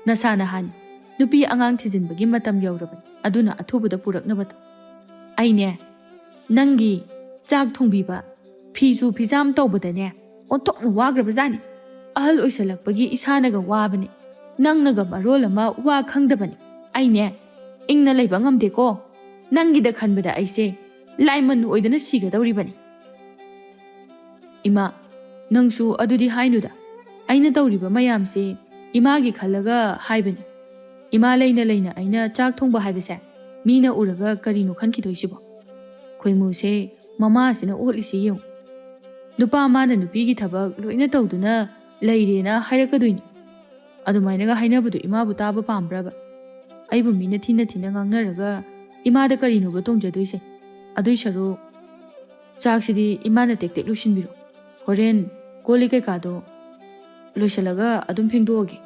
ꯅꯁꯥꯅ ꯍꯥꯟꯅꯤ ꯅꯨꯄꯤ ꯑꯉꯥꯡ ꯊꯤꯖꯤꯟꯕꯒꯤ ꯃꯇꯝ ꯌꯧꯔꯕꯅꯤ ꯑꯗꯨꯅ ꯑꯊꯨꯕꯗ ꯄꯨꯔꯛꯅꯕ ꯇꯧ ꯑꯩꯅꯦ ꯅꯪꯒꯤ ꯆꯥꯛ ꯊꯣꯡꯕꯤꯕ ꯐꯤꯁꯨ ꯐꯤꯖꯥꯝ ꯇꯧꯕꯗꯅꯦ ꯑꯣꯟꯊꯣꯛꯅ ꯋꯥꯈ꯭ꯔꯕꯖꯥꯠꯅꯤ ꯑꯍꯜ ꯑꯣꯏꯁꯜꯂꯛꯄꯒꯤ ꯏꯁꯥꯅꯒ ꯋꯥꯕꯅꯤ ꯅꯪꯅꯒ ꯃꯔꯣꯜ ꯑꯃ ꯋꯥ ꯈꯪꯗꯕꯅꯤ ꯑꯩꯅꯦ ꯏꯪꯅ ꯂꯩꯕ ꯉꯝꯗꯦꯀꯣ ꯅꯪꯒꯤꯗ ꯈꯟꯕꯗ ꯑꯩꯁꯦ ꯂꯥꯏꯃꯟ ꯑꯣꯏꯗꯅ ꯁꯤꯒꯗꯧꯔꯤꯕꯅꯤ ꯏꯃꯥ ꯅꯪꯁꯨ ꯑꯗꯨꯗꯤ ꯍꯥꯏꯅꯨꯗ ꯑꯩꯅ ꯇꯧꯔꯤꯕ ꯃꯌꯥꯝꯁꯦ ꯏꯃꯥꯒꯤ ꯈꯜꯂꯒ ꯍꯥꯏꯕꯅꯤ ꯏꯃꯥ ꯂꯩꯅ ꯂꯩꯅ ꯑꯩꯅ ꯆꯥꯛ ꯊꯣꯡꯕ ꯍꯥꯏꯕꯁꯦ ꯃꯤꯅ ꯎꯔꯒ ꯀꯔꯤꯅꯣ ꯈꯟꯈꯤꯗꯣꯏꯁꯤꯕꯣ ꯈꯣꯏꯃꯨꯁꯦ ꯃꯃꯥꯁꯤꯅ ꯑꯣꯠꯂꯤꯁꯤ ꯌꯦꯡꯉꯨ ꯅꯨꯄꯥ ꯃꯥꯅ ꯅꯨꯄꯤꯒꯤ ꯊꯕꯛ ꯂꯣꯏꯅ ꯇꯧꯗꯨꯅ ꯂꯩꯔꯦꯅ ꯍꯥꯏꯔꯛꯀꯗꯣꯏꯅꯤ ꯑꯗꯨꯃꯥꯏꯅꯒ ꯍꯥꯏꯅꯕꯗꯣ ꯏꯃꯥꯕꯨ ꯇꯥꯕ ꯄꯥꯝꯕ꯭ꯔꯕ ꯑꯩꯕꯨ ꯃꯤꯅ ꯊꯤꯅ ꯉꯥꯡꯅꯔꯒ ꯏꯃꯥꯗ ꯀꯔꯤꯅꯣꯕ ꯇꯣꯡꯖꯗꯣꯏꯁꯦ ꯑꯗꯨꯏ ꯁꯔꯨꯛ ꯆꯥꯛꯁꯤꯗꯤ ꯏꯃꯥꯅ ꯇꯦꯛ ꯇꯦꯛ ꯂꯣꯏꯁꯤꯟꯕꯤꯔꯣ ꯍꯣꯔꯦꯟ ꯀꯣꯜꯂꯤ ꯀꯩꯀꯥꯗꯣ ꯂꯣꯏꯁꯤꯜꯂꯒ ꯑꯗꯨꯝ ꯐꯦꯡꯗꯣꯛꯑꯒꯦ꯫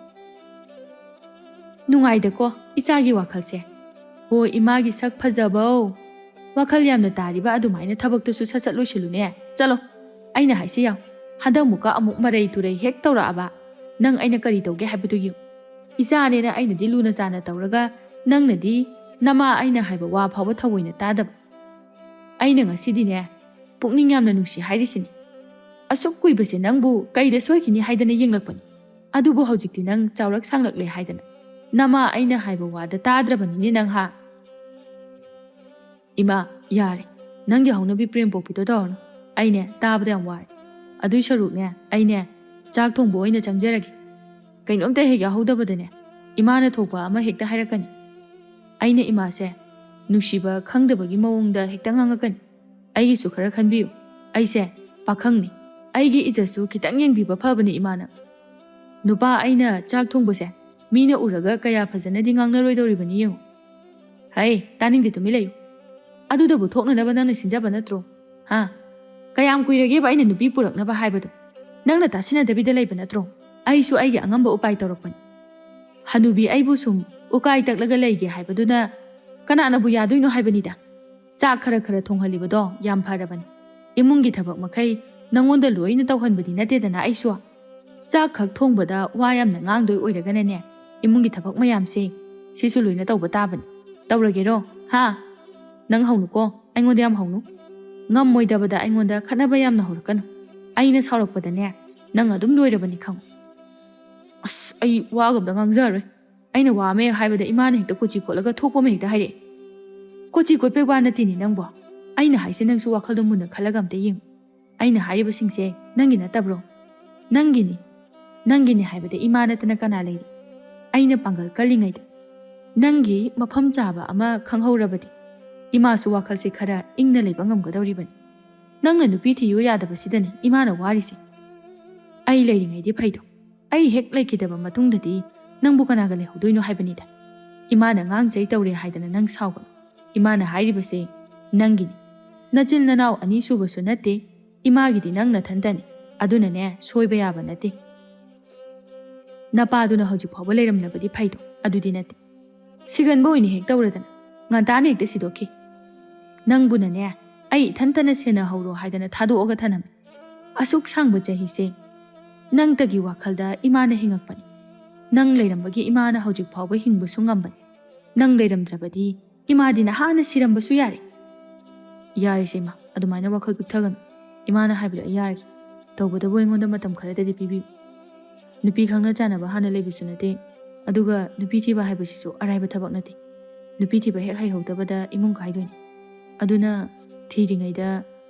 ꯅꯨꯡꯉꯥꯏꯗꯀꯣ ꯏꯆꯥꯒꯤ ꯋꯥꯈꯜꯁꯦ꯫ ꯍꯣ ꯏꯃꯥꯒꯤ ꯁꯛ ꯐꯖꯕꯧ, ꯋꯥꯈꯜ ꯌꯥꯝꯅ ꯇꯥꯔꯤꯕ ꯑꯗꯨꯃꯥꯏꯅ ꯊꯕꯛꯇꯨꯁꯨ ꯁꯠ ꯁꯠ ꯂꯣꯏꯁꯤꯜꯂꯨꯅꯦ꯫ ꯆꯠꯂꯣ, ꯑꯩꯅ ꯍꯥꯏꯁꯤ ꯌꯥꯎ꯫ ꯍꯟꯗꯛ ꯃꯨꯛꯀ ꯑꯃꯨꯛ ꯃꯔꯩ ꯇꯨꯔꯩ ꯍꯦꯛ ꯇꯧꯔꯛꯑꯕ ꯅꯪ ꯑꯩꯅ ꯀꯔꯤ ꯇꯧꯒꯦ ꯍꯥꯏꯕꯗꯨ ꯌꯦꯡꯉꯨ꯫ ꯏꯆꯥꯅꯦꯅ ꯑꯩꯅꯗꯤ ꯂꯨꯅ ꯆꯥꯅ ꯇꯧꯔꯒ ꯅꯪꯅꯗꯤ ꯅꯃꯥ ꯑꯩꯅ ꯍꯥꯏꯕ ꯋꯥ ꯐꯥꯎꯕ ꯊꯑꯣꯏꯅ ꯇꯥꯗꯕ꯫ ꯑꯩꯅ ꯉꯁꯤꯗꯤꯅꯦ ꯄꯨꯛꯅꯤꯡ ꯌꯥꯝꯅ ꯅꯨꯡꯁꯤ ꯍꯥꯏꯔꯤꯁꯤꯅꯤ꯫ ꯑꯁꯨꯛ ꯀꯨꯏꯕꯁꯦ ꯅꯪꯕꯨ ꯀꯩꯗ ꯁꯣꯏꯈꯤꯅꯤ ꯍꯥꯏꯗꯅ ꯌꯦꯡꯂꯛꯄꯅꯤ꯫ ꯑꯗꯨꯕꯨ ꯍꯧꯖꯤꯛꯇꯤ ꯅꯪ ꯆꯥꯎꯔꯛ ꯁꯥꯡꯂꯛꯂꯦ ꯍꯥꯏꯗꯅ ꯅꯃꯥ ꯑꯩꯅ ꯍꯥꯏꯕ ꯋꯥꯗ ꯇꯥꯗ꯭ꯔꯕꯅꯤꯅꯦ ꯅꯪ ꯍꯥ꯫ ꯏꯃꯥ ꯌꯥꯔꯦ, ꯅꯪꯒꯤ ꯍꯧꯅꯕꯤ ꯄ꯭ꯔꯦꯝ ꯄꯣꯛꯄꯤꯗꯣ ꯇꯧꯔꯅꯨ꯫ ꯑꯩꯅꯦ ꯇꯥꯕꯗ ꯌꯥꯝ ꯋꯥꯔꯦ꯫ ꯑꯗꯨꯏ ꯁꯔꯨꯛꯅꯦ ꯑꯩꯅꯦ ꯆꯥꯛ ꯊꯣꯡꯕ ꯑꯣꯏꯅ ꯆꯪꯖꯔꯒꯦ꯫ ꯀꯩꯅꯣꯝꯇ ꯍꯦꯛ ꯌꯥꯎꯍꯧꯗꯕꯗꯅꯦ ꯏꯃꯥꯅ ꯊꯣꯛꯄ ꯑꯃ ꯍꯦꯛꯇ ꯍꯥꯏꯔꯛꯀꯅꯤ꯫ ꯑꯩꯅ ꯏꯃꯥꯁꯦ ꯅꯨꯡꯁꯤꯕ ꯈꯪꯗꯕꯒꯤ ꯃꯑꯣꯡꯗ ꯍꯦꯛꯇ ꯉꯥꯡꯉꯛꯀꯅꯤ꯫ ꯑꯩꯒꯤꯁꯨ ꯈꯔ ꯈꯟꯕꯤꯌꯨ꯫ ꯑꯩꯁꯦ ꯄꯥꯈꯪꯅꯤ, ꯑꯩꯒꯤ ꯏꯖꯠꯁꯨ ꯈꯤꯇꯪ ꯌꯦꯡꯕꯤꯕ ꯐꯕꯅꯤ ꯏꯃꯥꯅ꯫ ꯅꯨꯄꯥ ꯑꯩꯅ ꯆꯥꯛ ꯊꯣꯡꯕꯁꯦ ꯃꯤꯅ ꯎꯔꯒ ꯀꯌꯥ ꯐꯖꯅꯗꯤ ꯉꯥꯡꯅꯔꯣꯏꯗꯧꯔꯤꯕꯅꯤ ꯌꯦꯡꯉꯨ꯫ ꯍꯩ ꯇꯥꯅꯤꯡꯗꯦ ꯇꯨꯃꯤꯟ ꯂꯩꯌꯨ꯫ ꯑꯗꯨꯗꯕꯨ ꯊꯣꯛꯅꯅꯕ ꯅꯪꯅ ꯁꯤꯟꯖꯕ ꯅꯠꯇ꯭ꯔꯣ ꯍꯥ? ꯀꯌꯥꯝ ꯀꯨꯏꯔꯒꯦꯕ ꯑꯩꯅ ꯅꯨꯄꯤ ꯄꯨꯔꯛꯅꯕ ꯍꯥꯏꯕꯗꯣ? ꯅꯪꯅ ꯇꯥꯁꯤꯟꯅꯗꯕꯤꯗ ꯂꯩꯕ ꯅꯠꯇ꯭ꯔꯣ? ꯑꯩꯁꯨ ꯑꯩꯒꯤ ꯑꯉꯝꯕ ꯎꯄꯥꯏ ꯇꯧꯔꯛꯄꯅꯤ꯫ ꯍꯅꯨꯕꯤ ꯑꯩꯕꯨ ꯁꯨꯝ ꯎꯀꯥꯏ ꯇꯛꯂꯒ ꯂꯩꯒꯦ ꯍꯥꯏꯕꯗꯨꯅ ꯀꯅꯥꯅꯕꯨ ꯌꯥꯗꯣꯏꯅꯣ ꯍꯥꯏꯕꯅꯤꯗ꯫ ꯆꯥꯛ ꯈꯔ ꯈꯔ ꯊꯣꯡꯍꯜꯂꯤꯕꯗꯣ ꯌꯥꯝ ꯐꯔꯕꯅꯤ꯫ ꯏꯃꯨꯡꯒꯤ ꯊꯕꯛ ꯃꯈꯩ ꯅꯪꯉꯣꯟꯗ ꯂꯣꯏꯅ ꯇꯧꯍꯟꯕꯗꯤ ꯅꯠꯇꯦꯗꯅ ꯑꯩꯁꯨ꯫ ꯆꯥꯛ ꯈꯛ ꯊꯣꯡꯕꯗ ꯋꯥ ꯌꯥꯝꯅ ꯉꯥꯡꯗꯣꯏ ꯑꯣꯏꯔꯒꯅꯅꯦ ꯏꯃꯨꯡꯒꯤ ꯊꯕꯛ ꯃꯌꯥꯝꯁꯦ ꯁꯤꯁꯨ ꯂꯣꯏꯅ ꯇꯧꯕ ꯇꯥꯕꯅꯤ꯫ ꯇꯧꯔꯒꯦꯔꯣ ꯍꯥ? ꯅꯪ ꯍꯧꯅꯨꯀꯣ, ꯑꯩꯉꯣꯟꯗ ꯌꯥꯝ ꯍꯧꯅꯨ꯫ ꯉꯝꯃꯣꯏꯗꯕꯗ ꯑꯩꯉꯣꯟꯗ ꯈꯠꯅꯕ ꯌꯥꯝꯅ ꯍꯧꯔꯛꯀꯅꯨ꯫ ꯑꯩꯅ ꯁꯥꯎꯔꯛꯄꯗꯅꯦ ꯅꯪ ꯑꯗꯨꯝ ꯂꯣꯏꯔꯕꯅꯤ ꯈꯪꯉꯨ꯫ ꯑꯁ ꯑꯩ ꯋꯥꯒ ꯑꯝꯇ ꯉꯥꯡꯖꯔꯣꯏ꯫ ꯑꯩꯅ ꯋꯥ ꯑꯃ ꯍꯦꯛ ꯍꯥꯏꯕꯗ ꯏꯃꯥꯅ ꯍꯦꯛꯇ ꯀꯣꯆꯤ ꯀꯣꯠꯂꯒ ꯊꯣꯛꯄ ꯑꯃ ꯍꯦꯛꯇ ꯍꯥꯏꯔꯛꯑꯦ꯫ ꯀꯣꯆꯤ ꯀꯣꯠꯄꯩ ꯋꯥ ꯅꯠꯇꯦꯅꯦ ꯅꯪꯕꯣ꯫ ꯑꯩꯅ ꯍꯥꯏꯁꯦ ꯅꯪꯁꯨ ꯋꯥꯈꯜꯗꯣ ꯃꯨꯟꯅ ꯈꯜꯂꯒ ꯑꯝꯇ ꯌꯦꯡꯉꯨ꯫ ꯑꯩꯅ ꯍꯥꯏꯔꯤꯕꯁꯤꯡꯁꯦ ꯅꯪꯒꯤ ꯅꯠꯇꯕ꯭ꯔꯣ? ꯅꯪꯒꯤꯅꯤ꯫ ꯅꯪꯒꯤꯅꯤ ꯍꯥꯏꯕꯗ ꯏꯃꯥ ꯅꯠꯇꯅ ꯀꯅꯥ ꯂꯩꯔꯤ? ꯑꯩꯅ ꯄꯥꯡꯒꯜ ꯀꯜꯂꯤꯉꯩꯗ ꯅꯪꯒꯤ ꯃꯐꯝ ꯆꯥꯕ ꯑꯃ ꯈꯪꯍꯧꯔꯕꯗꯤ ꯏꯃꯥꯁꯨ ꯋꯥꯈꯜꯁꯦ ꯈꯔ ꯏꯪꯅ ꯂꯩꯕ ꯉꯝꯒꯗꯧꯔꯤꯕꯅꯤ꯫ ꯅꯪꯅ ꯅꯨꯄꯤ ꯊꯤꯌꯨ ꯌꯥꯗꯕꯁꯤꯗꯅꯤ ꯏꯃꯥꯅ ꯋꯥꯔꯤꯁꯦ꯫ ꯑꯩ ꯂꯩꯔꯤꯉꯩꯗꯤ ꯐꯩꯗꯣ, ꯑꯩ ꯍꯦꯛ ꯂꯩꯈꯤꯗꯕ ꯃꯇꯨꯡꯗꯗꯤ ꯅꯪꯕꯨ ꯀꯅꯥꯒ ꯂꯩꯍꯧꯗꯣꯏꯅꯣ ꯍꯥꯏꯕꯅꯤꯗ꯫ ꯏꯃꯥꯅ ꯉꯥꯡꯖꯩ ꯇꯧꯔꯦ ꯍꯥꯏꯗꯅ ꯅꯪ ꯁꯥꯎꯒꯅꯨ꯫ ꯏꯃꯥꯅ ꯍꯥꯏꯔꯤꯕꯁꯦ ꯅꯪꯒꯤꯅꯤ꯫ ꯅꯆꯤꯟ ꯅꯅꯥꯎ ꯑꯅꯤ ꯁꯨꯕꯁꯨ ꯅꯠꯇꯦ, ꯏꯃꯥꯒꯤꯗꯤ ꯅꯪ ꯅꯊꯟꯇꯅꯤ꯫ ꯑꯗꯨꯅꯅꯦ ꯁꯣꯏꯕ ꯌꯥꯕ ꯅꯠꯇꯦ꯫ ꯅꯄꯥꯗꯨꯅ ꯍꯧꯖꯤꯛ ꯐꯥꯎꯕ ꯂꯩꯔꯝꯂꯕꯗꯤ ꯐꯩꯗꯣ, ꯑꯗꯨꯗꯤ ꯅꯠꯇꯦ꯫ ꯁꯤꯒꯟꯕ ꯑꯣꯏꯅ ꯍꯦꯛ ꯇꯧꯔꯗꯅ ꯉꯟꯇꯥꯅ ꯍꯦꯛꯇ ꯁꯤꯗꯣꯛꯈꯤ꯫ ꯅꯪꯕꯨꯅꯅꯦ ꯑꯩ ꯏꯊꯟꯇꯅ ꯁꯦꯟꯅꯍꯧꯔꯣ ꯍꯥꯏꯗꯅ ꯊꯥꯗꯣꯛꯑꯒ ꯊꯅꯝꯃꯤ꯫ ꯑꯁꯨꯛ ꯁꯥꯡꯕ ꯆꯍꯤꯁꯦ ꯅꯪꯇꯒꯤ ꯋꯥꯈꯜꯗ ꯏꯃꯥꯅ ꯍꯤꯡꯉꯛꯄꯅꯤ꯫ ꯅꯪ ꯂꯩꯔꯝꯕꯒꯤ ꯏꯃꯥꯅ ꯍꯧꯖꯤꯛ ꯐꯥꯎꯕ ꯍꯤꯡꯕꯁꯨ ꯉꯝꯕꯅꯤ꯫ ꯅꯪ ꯂꯩꯔꯝꯗ꯭ꯔꯕꯗꯤ ꯏꯃꯥꯗꯤ ꯅꯍꯥꯟꯅ ꯁꯤꯔꯝꯕꯁꯨ ꯌꯥꯔꯦ꯫ ꯌꯥꯔꯤꯁꯦ ꯏꯃꯥ, ꯑꯗꯨꯃꯥꯏꯅ ꯋꯥꯈꯜ ꯄꯤꯛꯊꯒꯅꯨ꯫ ꯏꯃꯥꯅ ꯍꯥꯏꯕꯗꯣ ꯑꯩ ꯌꯥꯔꯒꯦ꯫ ꯇꯧꯕꯇꯕꯨ ꯑꯩꯉꯣꯟꯗ ꯃꯇꯝ ꯈꯔꯗꯗꯤ ꯄꯤꯕꯤꯌꯨ꯫ ꯅꯨꯄꯤ ꯈꯪꯅ ꯆꯥꯟꯅꯕ ꯍꯥꯟꯅ ꯂꯩꯕꯁꯨ ꯅꯠꯇꯦ, ꯑꯗꯨꯒ ꯅꯨꯄꯤ ꯊꯤꯕ ꯍꯥꯏꯕꯁꯤꯁꯨ ꯑꯔꯥꯏꯕ ꯊꯕꯛ ꯅꯠꯇꯦ꯫ ꯅꯨꯄꯤ ꯊꯤꯕ ꯍꯦꯛ ꯍꯩꯍꯧꯗꯕꯗ ꯏꯃꯨꯡ ꯀꯥꯏꯗꯣꯏꯅꯤ꯫ ꯑꯗꯨꯅ ꯊꯤꯔꯤꯉꯩꯗ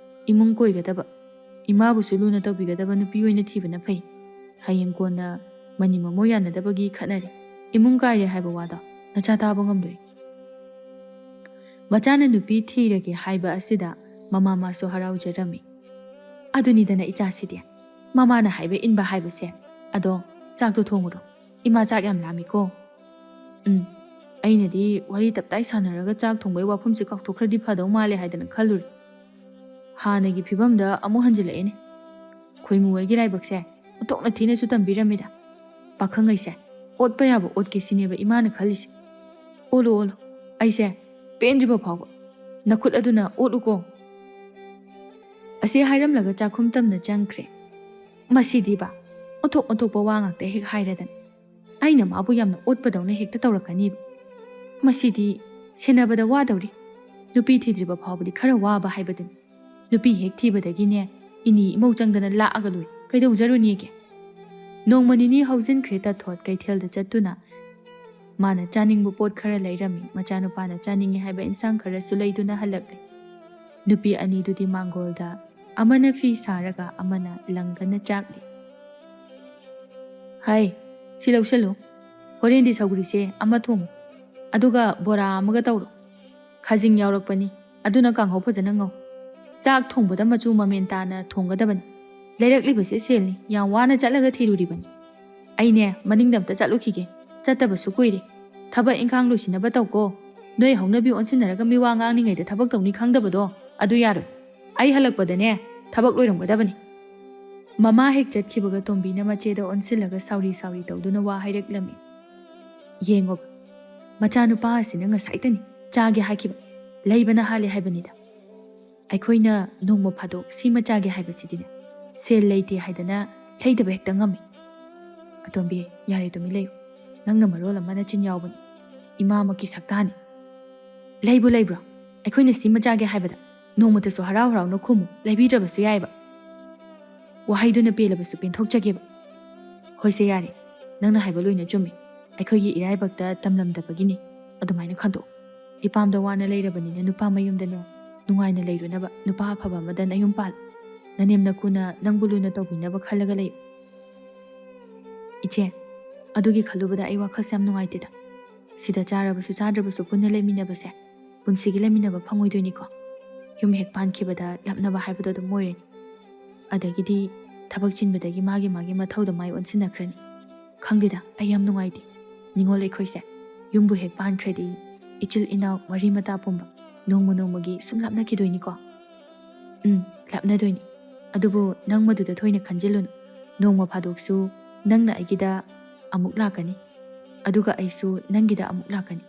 ꯏꯃꯨꯡ ꯀꯣꯏꯒꯗꯕ, ꯏꯃꯥꯕꯨꯁꯨ ꯂꯨꯅ ꯇꯧꯕꯤꯒꯗꯕ ꯅꯨꯄꯤ ꯑꯣꯏꯅ ꯊꯤꯕꯅ ꯐꯩ꯫ ꯍꯌꯦꯡ ꯀꯣꯟꯅ ꯃꯅꯤ ꯃꯃꯧ ꯌꯥꯅꯗꯕꯒꯤ ꯈꯠꯅꯔꯦ, ꯏꯃꯨꯡ ꯀꯥꯏꯔꯦ ꯍꯥꯏꯕ ꯋꯥꯗꯣ ꯅꯆꯥ ꯇꯥꯕ ꯉꯝꯗꯣꯏ꯫ ꯃꯆꯥꯅ ꯅꯨꯄꯤ ꯊꯤꯔꯒꯦ ꯍꯥꯏꯕ ꯑꯁꯤꯗ ꯃꯃꯥ ꯃꯥꯁꯨ ꯍꯔꯥꯎꯖꯔꯝꯃꯤ꯫ ꯑꯗꯨꯅꯤꯗꯅ ꯏꯆꯥꯁꯤꯗꯤ, ꯃꯃꯥꯅ ꯍꯥꯏꯕ ꯏꯟꯕ ꯍꯥꯏꯕꯁꯦ꯫ ꯑꯗꯣ ꯆꯥꯛꯇꯣ ꯊꯣꯡꯉꯨꯔꯣ, ꯏꯃꯥ ꯆꯥꯛ ꯌꯥꯝ ꯂꯥꯝꯃꯤꯀꯣ꯫ ꯑꯩꯅꯗꯤ ꯋꯥꯔꯤ ꯇꯞꯇꯥꯏ ꯁꯥꯟꯅꯔꯒ ꯆꯥꯛ ꯊꯣꯡꯕꯩ ꯋꯥꯐꯝꯁꯦ ꯀꯥꯎꯊꯣꯛꯈ꯭ꯔꯗꯤ ꯐꯗꯧ ꯃꯥꯜꯂꯦ ꯍꯥꯏꯗꯅ ꯈꯜꯂꯨꯔꯦ꯫ ꯍꯥꯟꯅꯒꯤ ꯐꯤꯕꯝꯗ ꯑꯃꯨꯛ ꯍꯟꯖꯤꯜꯂꯛꯑꯦꯅꯦ꯫ ꯈꯣꯏꯃꯨ ꯍꯣꯏꯒꯤ ꯂꯥꯏꯕꯛꯁꯦ ꯑꯣꯟꯊꯣꯛꯅ ꯊꯤꯅꯁꯨ ꯇꯝꯕꯤꯔꯝꯃꯤꯗ꯫ ꯄꯥꯈꯪꯉꯩꯁꯦ ꯑꯣꯠꯄ ꯌꯥꯕ ꯑꯣꯠꯀꯦ ꯁꯤꯅꯦꯕ ꯏꯃꯥꯅ ꯈꯜꯂꯤꯁꯦ꯫ ꯑꯣꯠꯂꯨ ꯑꯣꯠꯂꯨ, ꯑꯩꯁꯦ ꯄꯦꯟꯗ꯭ꯔꯤꯕ ꯐꯥꯎꯕ ꯅꯈꯨꯠ ꯑꯗꯨꯅ ꯑꯣꯠꯂꯨꯀꯣ꯫ ꯑꯁꯤ ꯍꯥꯏꯔꯝꯂꯒ ꯆꯥꯛꯈꯨꯝ ꯇꯝꯅ ꯆꯪꯈ꯭ꯔꯦ꯫ ꯃꯁꯤꯗꯤꯕ ꯑꯣꯟꯊꯣꯛ ꯑꯣꯟꯊꯣꯛꯄ ꯋꯥ ꯉꯥꯛꯇ ꯍꯦꯛ ꯍꯥꯏꯔꯗꯅ ꯑꯩꯅ ꯃꯥꯕꯨ ꯌꯥꯝꯅ ꯑꯣꯠꯄꯗꯧꯅ ꯍꯦꯛꯇ ꯇꯧꯔꯛꯀꯅꯤꯕ꯫ ꯃꯁꯤꯗꯤ ꯁꯦꯟꯅꯕꯗ ꯋꯥꯗꯧꯔꯤ꯫ ꯅꯨꯄꯤ ꯊꯤꯗ꯭ꯔꯤꯕ ꯐꯥꯎꯕꯗꯤ ꯈꯔ ꯋꯥꯕ ꯍꯥꯏꯕꯗꯨꯅꯤ꯫ ꯅꯨꯄꯤ ꯍꯦꯛ ꯊꯤꯕꯗꯒꯤꯅꯦ ꯏꯅꯤ ꯏꯃꯧ ꯆꯪꯗꯅ ꯂꯥꯛꯑꯒ ꯂꯣꯏ, ꯀꯩꯗꯧꯖꯔꯨꯅꯤꯒꯦ꯫ ꯅꯣꯡꯃ ꯅꯤꯅꯤ ꯍꯧꯖꯤꯟꯈ꯭ꯔꯦ ꯇꯊꯣꯠ ꯀꯩꯊꯦꯜꯗ ꯆꯠꯇꯨꯅ ꯃꯥꯅ ꯆꯥꯅꯤꯡꯕ ꯄꯣꯠ ꯈꯔ ꯂꯩꯔꯝꯃꯤ꯫ ꯃꯆꯥꯅꯨꯄꯥꯅ ꯆꯥꯅꯤꯡꯉꯤ ꯍꯥꯏꯕ ꯏꯟꯁꯥꯡ ꯈꯔꯁꯨ ꯂꯩꯗꯨꯅ ꯍꯜꯂꯛꯂꯦ꯫ ꯅꯨꯄꯤ ꯑꯅꯤꯗꯨꯗꯤ ꯃꯥꯡꯒꯣꯜꯗ ꯑꯃꯅ ꯐꯤ ꯁꯥꯔꯒ ꯑꯃꯅ ꯂꯪꯒꯅ ꯆꯥꯛꯂꯤ꯫ ꯍꯥꯏ, ꯁꯤ ꯂꯧꯁꯜꯂꯨ꯫ ꯍꯣꯔꯦꯟꯗꯤ ꯁꯧꯒ꯭ꯔꯤꯁꯦ ꯑꯃ ꯊꯣꯡꯉꯨ, ꯑꯗꯨꯒ ꯕꯣꯔꯥ ꯑꯃꯒ ꯇꯧꯔꯣ꯫ ꯈꯥꯖꯤꯡ ꯌꯥꯎꯔꯛꯄꯅꯤ, ꯑꯗꯨꯅ ꯀꯥꯡꯍꯧ ꯐꯖꯅ ꯉꯧ꯫ ꯆꯥꯛ ꯊꯣꯡꯕꯗ ꯃꯆꯨ ꯃꯃꯦꯟ ꯇꯥꯅ ꯊꯣꯡꯒꯗꯕꯅꯤ꯫ ꯂꯩꯔꯛꯂꯤꯕꯁꯦ ꯁꯦꯜꯅꯤ, ꯌꯥꯝ ꯋꯥꯅ ꯆꯠꯂꯒ ꯊꯤꯔꯨꯔꯤꯕꯅꯤ꯫ ꯑꯩꯅꯦ ꯃꯅꯤꯡꯗ ꯑꯝꯇ ꯆꯠꯂꯨꯈꯤꯒꯦ, ꯆꯠꯇꯕꯁꯨ ꯀꯨꯏꯔꯦ꯫ ꯊꯕꯛ ꯏꯪꯈꯥꯡ ꯂꯣꯏꯁꯤꯟꯅꯕ ꯇꯧꯀꯣ꯫ ꯅꯣꯏ ꯍꯧꯅꯕꯤ ꯑꯣꯟꯁꯤꯟꯅꯔꯒ ꯃꯤꯋꯥ ꯉꯥꯡꯅꯤꯡꯉꯩꯗ ꯊꯕꯛ ꯇꯧꯅꯤ ꯈꯪꯗꯕꯗꯣ ꯑꯗꯨ ꯌꯥꯔꯣꯏ꯫ ꯑꯩ ꯍꯜꯂꯛꯄꯗꯅꯦ ꯊꯕꯛ ꯂꯣꯏꯔꯝꯒꯗꯕꯅꯤ꯫ ꯃꯃꯥ ꯍꯦꯛ ꯆꯠꯈꯤꯕꯒ ꯇꯣꯝꯕꯤꯅ ꯃꯆꯦꯗ ꯑꯣꯟꯁꯤꯜꯂꯒ ꯁꯥꯎꯔꯤ ꯁꯥꯎꯔꯤ ꯇꯧꯗꯨꯅ ꯋꯥ ꯍꯥꯏꯔꯛꯂꯝꯃꯤ꯫ ꯌꯦꯡꯉꯣꯕ, ꯃꯆꯥꯅꯨꯄꯥ ꯑꯁꯤꯅ ꯉꯁꯥꯏꯗꯅꯤ ꯆꯥꯒꯦ ꯍꯥꯏꯈꯤꯕ, ꯂꯩꯕꯅ ꯍꯥꯜꯂꯦ ꯍꯥꯏꯕꯅꯤꯗ꯫ ꯑꯩꯈꯣꯏꯅ ꯅꯣꯡꯃ ꯐꯥꯗꯣꯛ ꯁꯤꯃ ꯆꯥꯒꯦ ꯍꯥꯏꯕꯁꯤꯗꯤꯅꯦ ꯁꯦꯜ ꯂꯩꯇꯦ ꯍꯥꯏꯗꯅ ꯂꯩꯗꯕ ꯍꯦꯛꯇ ꯉꯝꯃꯤ꯫ ꯑꯇꯣꯝꯕꯤ, ꯌꯥꯔꯦ ꯇꯨꯃꯤꯟ ꯂꯩꯌꯨ, ꯅꯪꯅ ꯃꯔꯣꯜ ꯑꯃ ꯅꯆꯤꯟ ꯌꯥꯎꯕꯅꯤ, ꯏꯃꯥꯃꯛꯀꯤ ꯁꯛꯇꯥꯅꯤ꯫ ꯂꯩꯕꯨ ꯂꯩꯕ꯭ꯔꯣ? ꯑꯩꯈꯣꯏꯅ ꯁꯤꯃ ꯆꯥꯒꯦ ꯍꯥꯏꯕꯗ ꯅꯣꯡꯃꯇꯁꯨ ꯍꯔꯥꯎ ꯍꯔꯥꯎꯅ ꯈꯨꯝꯃꯨ, ꯂꯩꯕꯤꯗ꯭ꯔꯕꯁꯨ ꯌꯥꯏꯕ꯫ ꯋꯥꯍꯩꯗꯨꯅ ꯄꯦꯜꯂꯕꯁꯨ ꯄꯦꯟꯊꯣꯛꯆꯒꯦꯕ꯫ ꯍꯣꯏꯁꯦ ꯌꯥꯔꯦ, ꯅꯪꯅ ꯍꯥꯏꯕ ꯂꯣꯏꯅ ꯆꯨꯝꯃꯤ, ꯑꯩꯈꯣꯏꯒꯤ ꯏꯔꯥꯏꯕꯛꯇ ꯇꯝꯂꯝꯗꯕꯒꯤꯅꯤ ꯑꯗꯨꯃꯥꯏꯅ ꯈꯟꯗꯣꯛ꯫ ꯏꯄꯥꯝꯗ ꯋꯥꯅ ꯂꯩꯔꯕꯅꯤꯅ ꯅꯨꯄꯥ ꯃꯌꯨꯝꯗꯅꯦ ꯅꯨꯡꯉꯥꯏꯅ ꯂꯩꯔꯨꯅꯕ ꯅꯨꯄꯥ ꯑꯐꯕ ꯑꯃꯗ ꯅꯌꯨꯝ ꯄꯥꯜ꯫ ꯅꯅꯦꯝ ꯅꯀꯨꯅ ꯅꯪꯕꯨ ꯂꯨꯅ ꯇꯧꯕꯤꯅꯕ ꯈꯜꯂꯒ ꯂꯩ꯫ ꯏꯆꯦ, ꯑꯗꯨꯒꯤ ꯈꯜꯂꯨꯕꯗ ꯑꯩ ꯋꯥꯈꯜꯁꯦ ꯌꯥꯝ ꯅꯨꯡꯉꯥꯏꯇꯦꯗ꯫ ꯁꯤꯗ ꯆꯥꯔꯕꯁꯨ ꯆꯥꯗ꯭ꯔꯕꯁꯨ ꯄꯨꯟꯅ ꯂꯩꯃꯤꯟꯅꯕꯁꯦ ꯄꯨꯟꯁꯤꯒꯤ ꯂꯩꯃꯤꯟꯅꯕ ꯐꯪꯉꯣꯏꯗꯣꯏꯅꯤꯀꯣ꯫ ꯌꯨꯝ ꯍꯦꯛ ꯄꯥꯟꯈꯤꯕꯗ ꯂꯥꯞꯅꯕ ꯍꯥꯏꯕꯗꯣ ꯑꯗꯨꯝ ꯑꯣꯏꯔꯅꯤ꯫ ꯑꯗꯒꯤꯗꯤ ꯊꯕꯛ ꯆꯤꯟꯕꯗꯒꯤ ꯃꯥꯒꯤ ꯃꯊꯧꯗ ꯃꯥꯏ ꯑꯣꯟꯁꯤꯟꯅꯈ꯭ꯔꯅꯤ꯫ ꯈꯪꯗꯦꯗ, ꯑꯩ ꯌꯥꯝ ꯅꯨꯡꯉꯥꯏꯇꯦ꯫ ꯅꯤꯡꯉꯣꯜ ꯑꯩꯈꯣꯏꯁꯦ ꯌꯨꯝꯕꯨ ꯍꯦꯛ ꯄꯥꯟꯈ꯭ꯔꯗꯤ ꯏꯆꯤꯜ ꯏꯅꯥꯎ ꯃꯔꯤ ꯃꯇꯥ ꯄꯨꯝꯕ ꯅꯣꯡꯃ ꯅꯣꯡꯃꯒꯤ ꯁꯨꯝ ꯂꯥꯞꯅꯈꯤꯗꯣꯏꯅꯤꯀꯣ꯫ ꯂꯥꯞꯅꯗꯣꯏꯅꯤ꯫ ꯑꯗꯨꯕꯨ ꯅꯪ ꯃꯗꯨꯗ ꯊꯣꯏꯅ ꯈꯟꯖꯤꯜꯂꯨꯅꯨ꯫ ꯅꯣꯡꯃ ꯐꯥꯗꯣꯛꯁꯨ ꯅꯪꯅ ꯑꯩꯒꯤꯗ ꯑꯃꯨꯛ ꯂꯥꯛꯀꯅꯤ, ꯑꯗꯨꯒ ꯑꯩꯁꯨ ꯅꯪꯒꯤꯗ ꯑꯃꯨꯛ ꯂꯥꯛꯀꯅꯤ꯫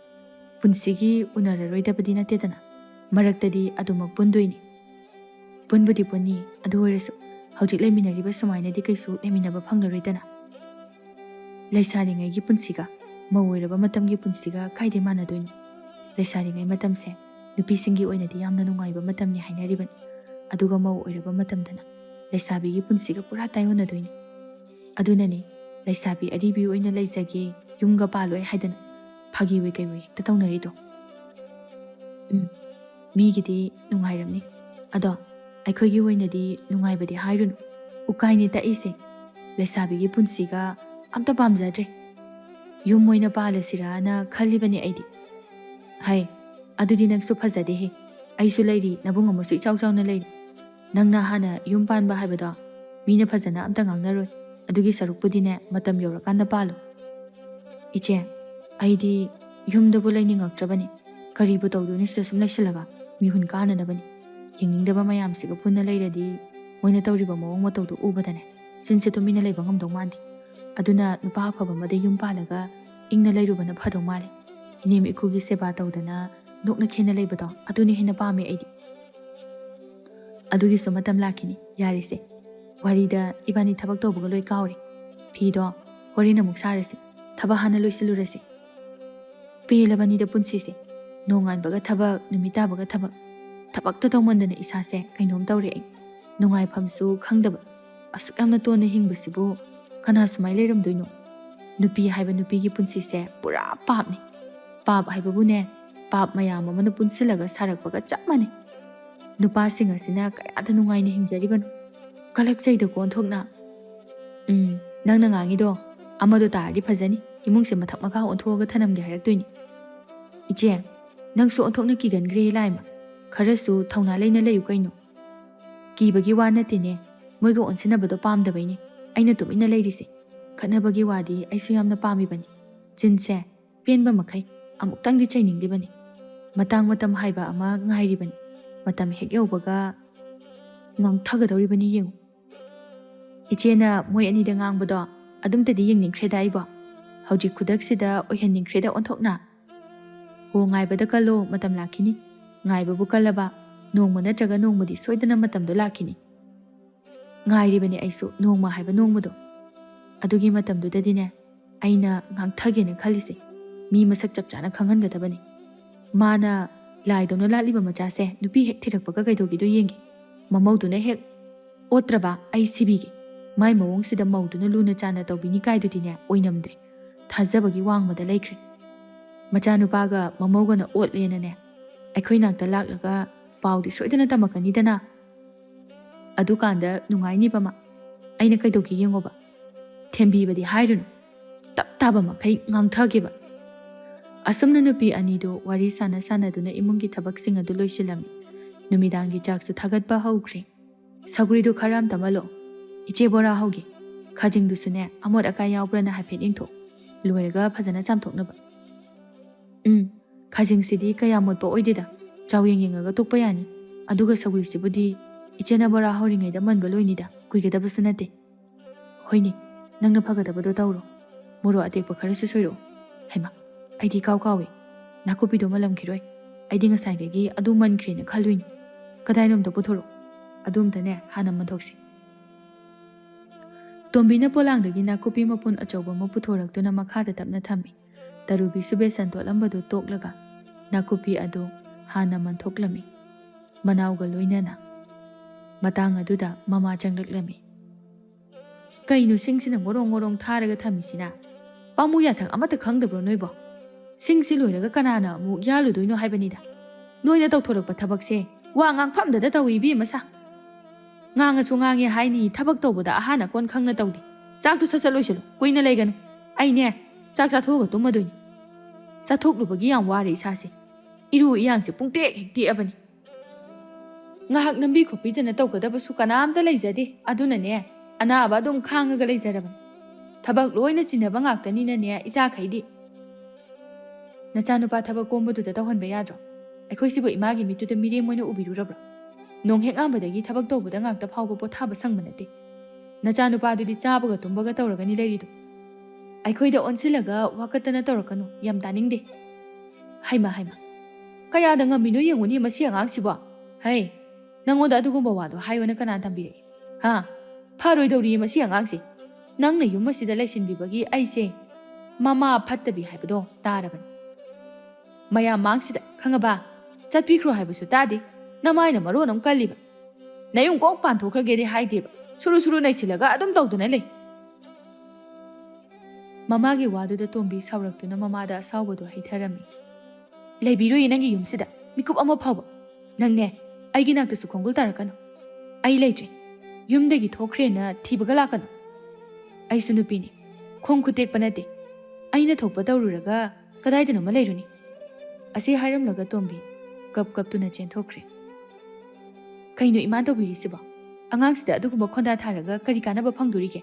ꯄꯨꯟꯁꯤꯒꯤ ꯎꯅꯔꯔꯣꯏꯗꯕꯗꯤ ꯅꯠꯇꯦꯗꯅ, ꯃꯔꯛꯇꯗꯤ ꯑꯗꯨꯃꯛ ꯄꯨꯟꯗꯣꯏꯅꯤ꯫ ꯄꯨꯟꯕꯨꯗꯤ ꯄꯨꯟꯅꯤ, ꯑꯗꯨ ꯑꯣꯏꯔꯁꯨ ꯍꯧꯖꯤꯛ ꯂꯩꯃꯤꯟꯅꯔꯤꯕ ꯁꯨꯃꯥꯏꯅꯗꯤ ꯀꯩꯁꯨ ꯂꯩꯃꯤꯟꯅꯕ ꯐꯪꯂꯔꯣꯏꯗꯅ꯫ ꯂꯩꯁꯥꯔꯤꯉꯩꯒꯤ ꯄꯨꯟꯁꯤꯒ ꯃꯧ ꯑꯣꯏꯔꯕ ꯃꯇꯝꯒꯤ ꯄꯨꯟꯁꯤꯒ ꯀꯥꯏꯗꯩ ꯃꯥꯟꯅꯗꯣꯏꯅꯤ? ꯂꯩꯁꯥꯔꯤꯉꯩ ꯃꯇꯝꯁꯦ ꯅꯨꯄꯤꯁꯤꯡꯒꯤ ꯑꯣꯏꯅꯗꯤ ꯌꯥꯝꯅ ꯅꯨꯡꯉꯥꯏꯕ ꯃꯇꯝꯅꯤ ꯍꯥꯏꯅꯔꯤꯕꯅꯤ, ꯑꯗꯨꯒ ꯃꯧ ꯑꯣꯏꯔꯕ ꯃꯇꯝꯗꯅ ꯂꯩꯁꯥꯕꯤꯒꯤ ꯄꯨꯟꯁꯤꯒ ꯄꯨꯔꯥ ꯇꯥꯏꯌꯣꯟꯅꯗꯣꯏꯅꯤ꯫ ꯑꯗꯨꯅꯅꯤ ꯂꯩꯁꯥꯕꯤ ꯑꯔꯤꯕꯤ ꯑꯣꯏꯅ ꯂꯩꯖꯒꯦ, ꯌꯨꯝꯒ ꯄꯥꯜꯂꯣꯏ ꯍꯥꯏꯗꯅ ꯐꯥꯒꯤ ꯑꯣꯏ ꯀꯩ ꯑꯣꯏ ꯍꯦꯛꯇ ꯇꯧꯅꯔꯤꯗꯣ꯫ ꯃꯤꯒꯤꯗꯤ ꯅꯨꯡꯉꯥꯏꯔꯝꯅꯤ, ꯑꯗꯣ ꯑꯩꯈꯣꯏꯒꯤ ꯑꯣꯏꯅꯗꯤ ꯅꯨꯡꯉꯥꯏꯕꯗꯤ ꯍꯥꯏꯔꯨꯅꯨ, ꯎꯀꯥꯏꯅꯤ ꯇꯛꯏꯁꯦ꯫ ꯂꯩꯁꯥꯕꯤꯒꯤ ꯄꯨꯟꯁꯤꯒ ꯑꯝꯇ ꯄꯥꯝꯖꯗ꯭ꯔꯦ꯫ ꯌꯨꯝ ꯑꯣꯏꯅ ꯄꯥꯜꯂꯁꯤꯔꯥꯅ ꯈꯜꯂꯤꯕꯅꯤ ꯑꯩꯗꯤ꯫ ꯍꯩ, ꯑꯗꯨꯗꯤ ꯅꯪꯁꯨ ꯐꯖꯗꯦꯍꯦ꯫ ꯑꯩꯁꯨ ꯂꯩꯔꯤ, ꯅꯕꯨꯡ ꯑꯃꯁꯨ ꯏꯆꯥꯎ ꯆꯥꯎꯅ ꯂꯩꯔꯤ꯫ ꯅꯪꯅ ꯍꯥꯟꯅ ꯌꯨꯝ ꯄꯥꯟꯕ ꯍꯥꯏꯕꯗꯣ ꯃꯤꯅ ꯐꯖꯅ ꯑꯝꯇ ꯉꯥꯡꯅꯔꯣꯏ, ꯑꯗꯨꯒꯤ ꯁꯔꯨꯛꯄꯨꯗꯤꯅꯦ ꯃꯇꯝ ꯌꯧꯔꯀꯥꯟꯗ ꯄꯥꯜꯂꯨ꯫ ꯏꯆꯦ, ꯑꯩꯗꯤ ꯌꯨꯝꯗꯕꯨ ꯂꯩꯅꯤꯡꯉꯛꯇ꯭ꯔꯕꯅꯤ꯫ ꯀꯔꯤꯕꯨ ꯇꯧꯗꯣꯏꯅꯤ ꯁꯤꯗ ꯁꯨꯝ ꯂꯩꯁꯤꯜꯂꯒ? ꯃꯤꯍꯨꯟ ꯀꯥꯅꯅꯕꯅꯤ꯫ ꯌꯦꯡꯅꯤꯡꯗꯕ ꯃꯌꯥꯝꯁꯤꯒ ꯄꯨꯟꯅ ꯂꯩꯔꯗꯤ ꯃꯣꯏꯅ ꯇꯧꯔꯤꯕ ꯃꯑꯣꯡ ꯃꯇꯧꯗꯨ ꯎꯕꯗꯅꯦ ꯆꯤꯟꯁꯦ ꯇꯨꯃꯤꯟꯅ ꯂꯩꯕ ꯉꯝꯗꯧ ꯃꯥꯟꯗꯦ꯫ ꯑꯗꯨꯅ ꯅꯨꯄꯥ ꯑꯐꯕ ꯑꯃꯗ ꯌꯨꯝ ꯄꯥꯜꯂꯒ ꯏꯪꯅ ꯂꯩꯔꯨꯕꯅ ꯐꯗꯧ ꯃꯥꯜꯂꯤ꯫ ꯏꯅꯦꯝ ꯏꯀꯨꯒꯤ ꯁꯦꯕꯥ ꯇꯧꯗꯅ ꯅꯣꯛꯅ ꯈꯦꯟꯅ ꯂꯩꯕꯗꯣ ꯑꯗꯨꯅ ꯍꯦꯟꯅ ꯄꯥꯝꯃꯦ ꯑꯩꯗꯤ꯫ ꯑꯗꯨꯒꯤꯁꯨ ꯃꯇꯝ ꯂꯥꯛꯈꯤꯅꯤ, ꯌꯥꯔꯤꯁꯦ꯫ ꯋꯥꯔꯤꯗ ꯏꯕꯥꯅꯤ ꯊꯕꯛ ꯇꯧꯕꯒ ꯂꯣꯏ ꯀꯥꯎꯔꯦ꯫ ꯐꯤꯗꯣ ꯍꯣꯔꯦꯟ ꯑꯃꯨꯛ ꯁꯥꯔꯁꯤ, ꯊꯕꯛ ꯍꯥꯟꯅ ꯂꯣꯏꯁꯤꯜꯂꯨꯔꯁꯤ꯫ ꯄꯦꯜꯂꯕꯅꯤꯗ ꯄꯨꯟꯁꯤꯁꯦ꯫ ꯅꯣꯡꯉꯥꯟꯕꯒ ꯊꯕꯛ, ꯅꯨꯃꯤꯠ ꯇꯥꯕꯒ ꯊꯕꯛ, ꯊꯕꯛꯇ ꯇꯧꯃꯟꯗꯅ ꯏꯁꯥꯁꯦ ꯀꯩꯅꯣꯝ ꯇꯧꯔꯦ ꯑꯩ꯫ ꯅꯨꯡꯉꯥꯏꯐꯝꯁꯨ ꯈꯪꯗꯕ꯫ ꯑꯁꯨꯛ ꯌꯥꯝꯅ ꯇꯣꯟꯅ ꯍꯤꯡꯕꯁꯤꯕꯨ ꯀꯅꯥ ꯁꯨꯃꯥꯏꯅ ꯂꯩꯔꯝꯗꯣꯏꯅꯣ? ꯅꯨꯄꯤ ꯍꯥꯏꯕ ꯅꯨꯄꯤꯒꯤ ꯄꯨꯟꯁꯤꯁꯦ ꯄꯨꯔꯥ ꯄꯥꯞꯅꯤ꯫ ꯄꯥꯞ ꯍꯥꯏꯕꯕꯨꯅꯦ, ꯄꯥꯞ ꯃꯌꯥꯝ ꯑꯃꯅ ꯄꯨꯟꯁꯤꯜꯂꯒ ꯁꯥꯔꯛꯄꯒ ꯆꯞ ꯃꯥꯟꯅꯩ꯫ ꯅꯨꯄꯥꯁꯤꯡ ꯑꯁꯤꯅ ꯀꯌꯥꯗ ꯅꯨꯡꯉꯥꯏꯅ ꯍꯤꯡꯖꯔꯤꯕꯅꯣ? ꯀꯜꯂꯛꯆꯩꯗꯀꯣ ꯑꯣꯟꯊꯣꯛꯅ꯫ ꯅꯪꯅ ꯉꯥꯡꯉꯤꯗꯣ ꯑꯃꯗꯣ ꯇꯥꯔꯗꯤ ꯐꯖꯅꯤ, ꯏꯃꯨꯡꯁꯦ ꯃꯊꯛ ꯃꯈꯥ ꯑꯣꯟꯊꯣꯛꯑꯒ ꯊꯅꯝꯒꯦ ꯍꯥꯏꯔꯛꯇꯣꯏꯅꯤ꯫ ꯏꯆꯦ, ꯅꯪꯁꯨ ꯑꯣꯟꯊꯣꯛꯅ ꯀꯤꯒꯟꯈ꯭ꯔꯦ ꯂꯥꯏꯃ꯫ ꯈꯔꯁꯨ ꯊꯧꯅꯥ ꯂꯩꯅ ꯂꯩꯌꯨ ꯀꯩꯅꯣ꯫ ꯀꯤꯕꯒꯤ ꯋꯥ ꯅꯠꯇꯦꯅꯦ, ꯃꯣꯏꯒ ꯑꯣꯟꯁꯤꯟꯅꯕꯗꯣ ꯄꯥꯝꯗꯕꯩꯅꯦ ꯑꯩꯅ ꯇꯨꯃꯤꯟꯅ ꯂꯩꯔꯤꯁꯦ꯫ ꯈꯠꯅꯕꯒꯤ ꯋꯥꯗꯤ ꯑꯩꯁꯨ ꯌꯥꯝꯅ ꯄꯥꯝꯃꯤꯕꯅꯤ꯫ ꯆꯤꯟꯁꯦ ꯄꯦꯟꯕ ꯃꯈꯩ ꯑꯃꯨꯛꯇꯪꯗꯤ ꯆꯩꯅꯤꯡꯂꯤꯕꯅꯤ꯫ ꯃꯇꯥꯡ ꯃꯇꯝ ꯍꯥꯏꯕ ꯑꯃ ꯉꯥꯏꯔꯤꯕꯅꯤ꯫ ꯃꯇꯝ ꯍꯦꯛ ꯌꯧꯕꯒ ꯉꯥꯡꯊꯒꯗꯧꯔꯤꯕꯅꯤ ꯌꯦꯡꯉꯨ꯫ ꯏꯆꯦꯅ ꯃꯣꯏ ꯑꯅꯤꯗ ꯉꯥꯡꯕꯗꯣ ꯑꯗꯨꯝꯇꯗꯤ ꯌꯦꯡꯅꯤꯡꯈ꯭ꯔꯦꯗ ꯑꯩꯕꯣ꯫ ꯍꯧꯖꯤꯛ ꯈꯨꯗꯛꯁꯤꯗ ꯑꯣꯏꯍꯟꯅꯤꯡꯈ꯭ꯔꯦꯗ ꯑꯣꯟꯊꯣꯛꯅ꯫ ꯍꯣ, ꯉꯥꯏꯕꯗ ꯀꯜꯂꯣ, ꯃꯇꯝ ꯂꯥꯛꯈꯤꯅꯤ꯫ ꯉꯥꯏꯕꯕꯨ ꯀꯜꯂꯕ ꯅꯣꯡꯃ ꯅꯠꯇ꯭ꯔꯒ ꯅꯣꯡꯃꯗꯤ ꯁꯣꯏꯗꯅ ꯃꯇꯝꯗꯣ ꯂꯥꯛꯈꯤꯅꯤ꯫ ꯉꯥꯏꯔꯤꯕꯅꯤ ꯑꯩꯁꯨ ꯅꯣꯡꯃ ꯍꯥꯏꯕ ꯅꯣꯡꯃꯗꯣ꯫ ꯑꯗꯨꯒꯤ ꯃꯇꯝꯗꯨꯗꯗꯤꯅꯦ ꯑꯩꯅ ꯉꯥꯡꯊꯒꯦꯅ ꯈꯜꯂꯤꯁꯦ ꯃꯤ ꯃꯁꯛ ꯆꯞ ꯆꯥꯅ ꯈꯪꯍꯟꯒꯗꯕꯅꯤ꯫ ꯃꯥꯅ ꯂꯥꯏꯗꯧꯅ ꯂꯥꯠꯂꯤꯕ ꯃꯆꯥꯁꯦ ꯅꯨꯄꯤ ꯍꯦꯛ ꯊꯤꯔꯛꯄꯒ ꯀꯩꯗꯧꯒꯤꯗꯣ ꯌꯦꯡꯒꯦ꯫ ꯃꯃꯧꯗꯨꯅ ꯍꯦꯛ ꯑꯣꯠꯇ꯭ꯔꯕ ꯑꯩ ꯁꯤꯕꯤꯒꯦ꯫ ꯃꯥꯏ ꯃꯑꯣꯡꯁꯤꯗ ꯃꯧꯗꯨꯅ ꯂꯨꯅ ꯆꯥꯟꯅ ꯇꯧꯕꯤꯅꯤ ꯀꯥꯏꯗꯨꯗꯤꯅꯦ ꯑꯣꯏꯅꯝꯗ꯭ꯔꯦ꯫ ꯊꯥꯖꯕꯒꯤ ꯋꯥꯡꯃꯗ ꯂꯩꯈ꯭ꯔꯦ꯫ ꯃꯆꯥꯅꯨꯄꯥꯒ ꯃꯃꯧꯒꯅ ꯑꯣꯠꯂꯦꯅꯅꯦ ꯑꯩꯈꯣꯏ ꯅꯥꯛꯇ ꯂꯥꯛꯂꯒ ꯄꯥꯎꯗꯤ ꯁꯣꯏꯗꯅ ꯇꯝꯃꯛꯀꯅꯤꯗꯅ꯫ ꯑꯗꯨꯀꯥꯟꯗ ꯅꯨꯡꯉꯥꯏꯅꯤꯕ ꯃꯥ꯫ ꯑꯩꯅ ꯀꯩꯗꯧꯒꯦ ꯌꯦꯡꯉꯣꯕ꯫ ꯊꯦꯝꯕꯤꯕꯗꯤ ꯍꯥꯏꯔꯨꯅꯨ, ꯇꯞ ꯇꯥꯕ ꯃꯈꯩ ꯉꯥꯡꯊꯒꯦꯕ꯫ ꯑꯁꯨꯝꯅ ꯅꯨꯄꯤ ꯑꯅꯤꯗꯨ ꯋꯥꯔꯤ ꯁꯥꯟꯅꯗꯨꯅ ꯏꯃꯨꯡꯒꯤ ꯊꯕꯛꯁꯤꯡ ꯑꯗꯨ ꯂꯣꯏꯁꯤꯜꯂꯝꯃꯤ꯫ ꯅꯨꯃꯤꯗꯥꯡꯒꯤ ꯆꯥꯛꯁꯨ ꯊꯥꯒꯠꯄ ꯍꯧꯈ꯭ꯔꯦ꯫ ꯁꯧꯒ꯭ꯔꯤꯗꯨ ꯈꯔ ꯑꯝꯇ ꯃꯜꯂꯣ꯫ ꯏꯆꯦ ꯕꯣꯔꯥ ꯍꯧꯒꯦ꯫ ꯈꯥꯖꯤꯡꯗꯨꯁꯨꯅꯦ ꯑꯃꯣꯠ ꯑꯀꯥꯏ ꯌꯥꯎꯕ꯭ꯔꯅ ꯍꯥꯏꯐꯦꯠ ꯌꯦꯡꯊꯣꯛ, ꯂꯣꯏꯔꯒ ꯐꯖꯅ ꯆꯥꯝꯊꯣꯛꯅꯕ꯫ ꯈꯥꯖꯤꯡꯁꯤꯗꯤ ꯀꯌꯥ ꯃꯣꯠꯄ ꯑꯣꯏꯗꯦꯗ, ꯆꯥꯎꯌꯦꯡ ꯌꯦꯡꯉꯒ ꯇꯣꯛꯄ ꯌꯥꯅꯤ꯫ ꯑꯗꯨꯒ ꯁꯧꯒ꯭ꯔꯤꯁꯤꯕꯨꯗꯤ Ichena bora hauringayda manba loinida kuigadabsu nate. Hoini, nangna fagadabado tawro. Moro atekpa kharasu soiro. Haima, aidi kawi. Nakupido malamkhiroi. Aidi ngasaigagi adu mankhirena khalluini. Kadainomda puthoro. Adumtane hana manthoksi. Tombina polangdagi nakupi mapun achauba maputhoraktuna makhada tapna thammi. Tarubi sube santolambadu toklaga. Nakupi adu hana manthoklami. Manauga loinana. Matang aduda mama changlaklami. Kainu singsina ngorong tharaga thammisina. Pamu yathang amata khangdabro noibo. Singsi loiraga kanana amu yaludoino haibanida. Noina tawthorakpa thabakse wa ngang phamdada tawi bi masa. Ngangasu ngangi haini thabak tawbada ahana kon khangna tawdi. Chak tu sasa loisalo kuina leiganu. Aine chak chathoga tumadoini. Chathoklubagi yam ware isase. Iru iyangse pungtek hekti abani. Ngahak nambi khopidana tawgadabasu kanamta leijade adunane anaba dum khangaga leijaraban. Thabak loina chinaba ngaktanina ne icha khaidi. Nachanupa thabak kombaduda tawhanba yadro. Aikhoi sibu imagi mituda mire moina ubirurabra. Nong hek ambadagi thabak tawbada ngakta phawba pothaba sangmanate. Nachanupa dudi chabaga tumbaga tawragani leiridu. Aikhoida onsilaga wakatana tawrakanu yam taningde. Haima. Kaya da ngamino yenguni masi angangsiba. Hai. Nangoda adugumba wado hayona kana tambire. Ha. Pharoi dawri masi angangsi. Nangna yumasida laisinbibagi aise mama phattabi haibado taraban. Maya mangsida khangaba chatpikro haibasu tadi namaina maronam kalliba. Nayung kok panthokhragedi haideba. Suru naichilaga adum tawduna lei. Mamagi waduda tombi sawraktuna mamada sawbado haitharami. Leibiro inangi yumsida mikup ama phawba. Nangne aigi naktasu khongul tarakanu. Ai leitri. Yumdagi thokhrena thibaga lakanu. Ai sunupini. Khong khutek panate. Aina thokpa tawruraga kadaidana ma leiruni. Asi hairamlaga tombi kap tuna chenthokre. Kaino ima tawbirisiba. Angangsida adugumba khonda tharaga kari kanaba phangdurige.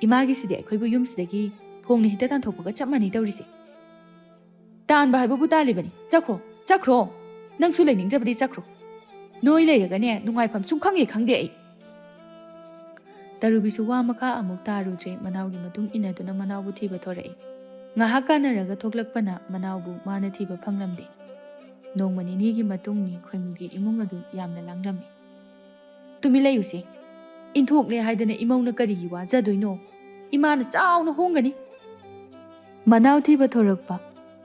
Imagi sidi aikhoibu yumsidagi phongni hita tan thokpaga chapmani tawrise. Tanba haibu butalibani. Chakro. Nangsu leiningdrabadi chakro. Noi leiragane nungaifam sungkhangye khangde ai. Tarubisu wa maka amuk tarudre manaugi matung inaduna manaubu thiba thorai. Ngahak kanaraga thoklakpana manaubu mana thiba phanglamde. Nongmani nigi matungni khoimugi imung adu yamna langlami. Tumi layuse. Inthokle haidana imongna karigi wajadoino. Imana chauna hongani. Manau thiba thorakpa.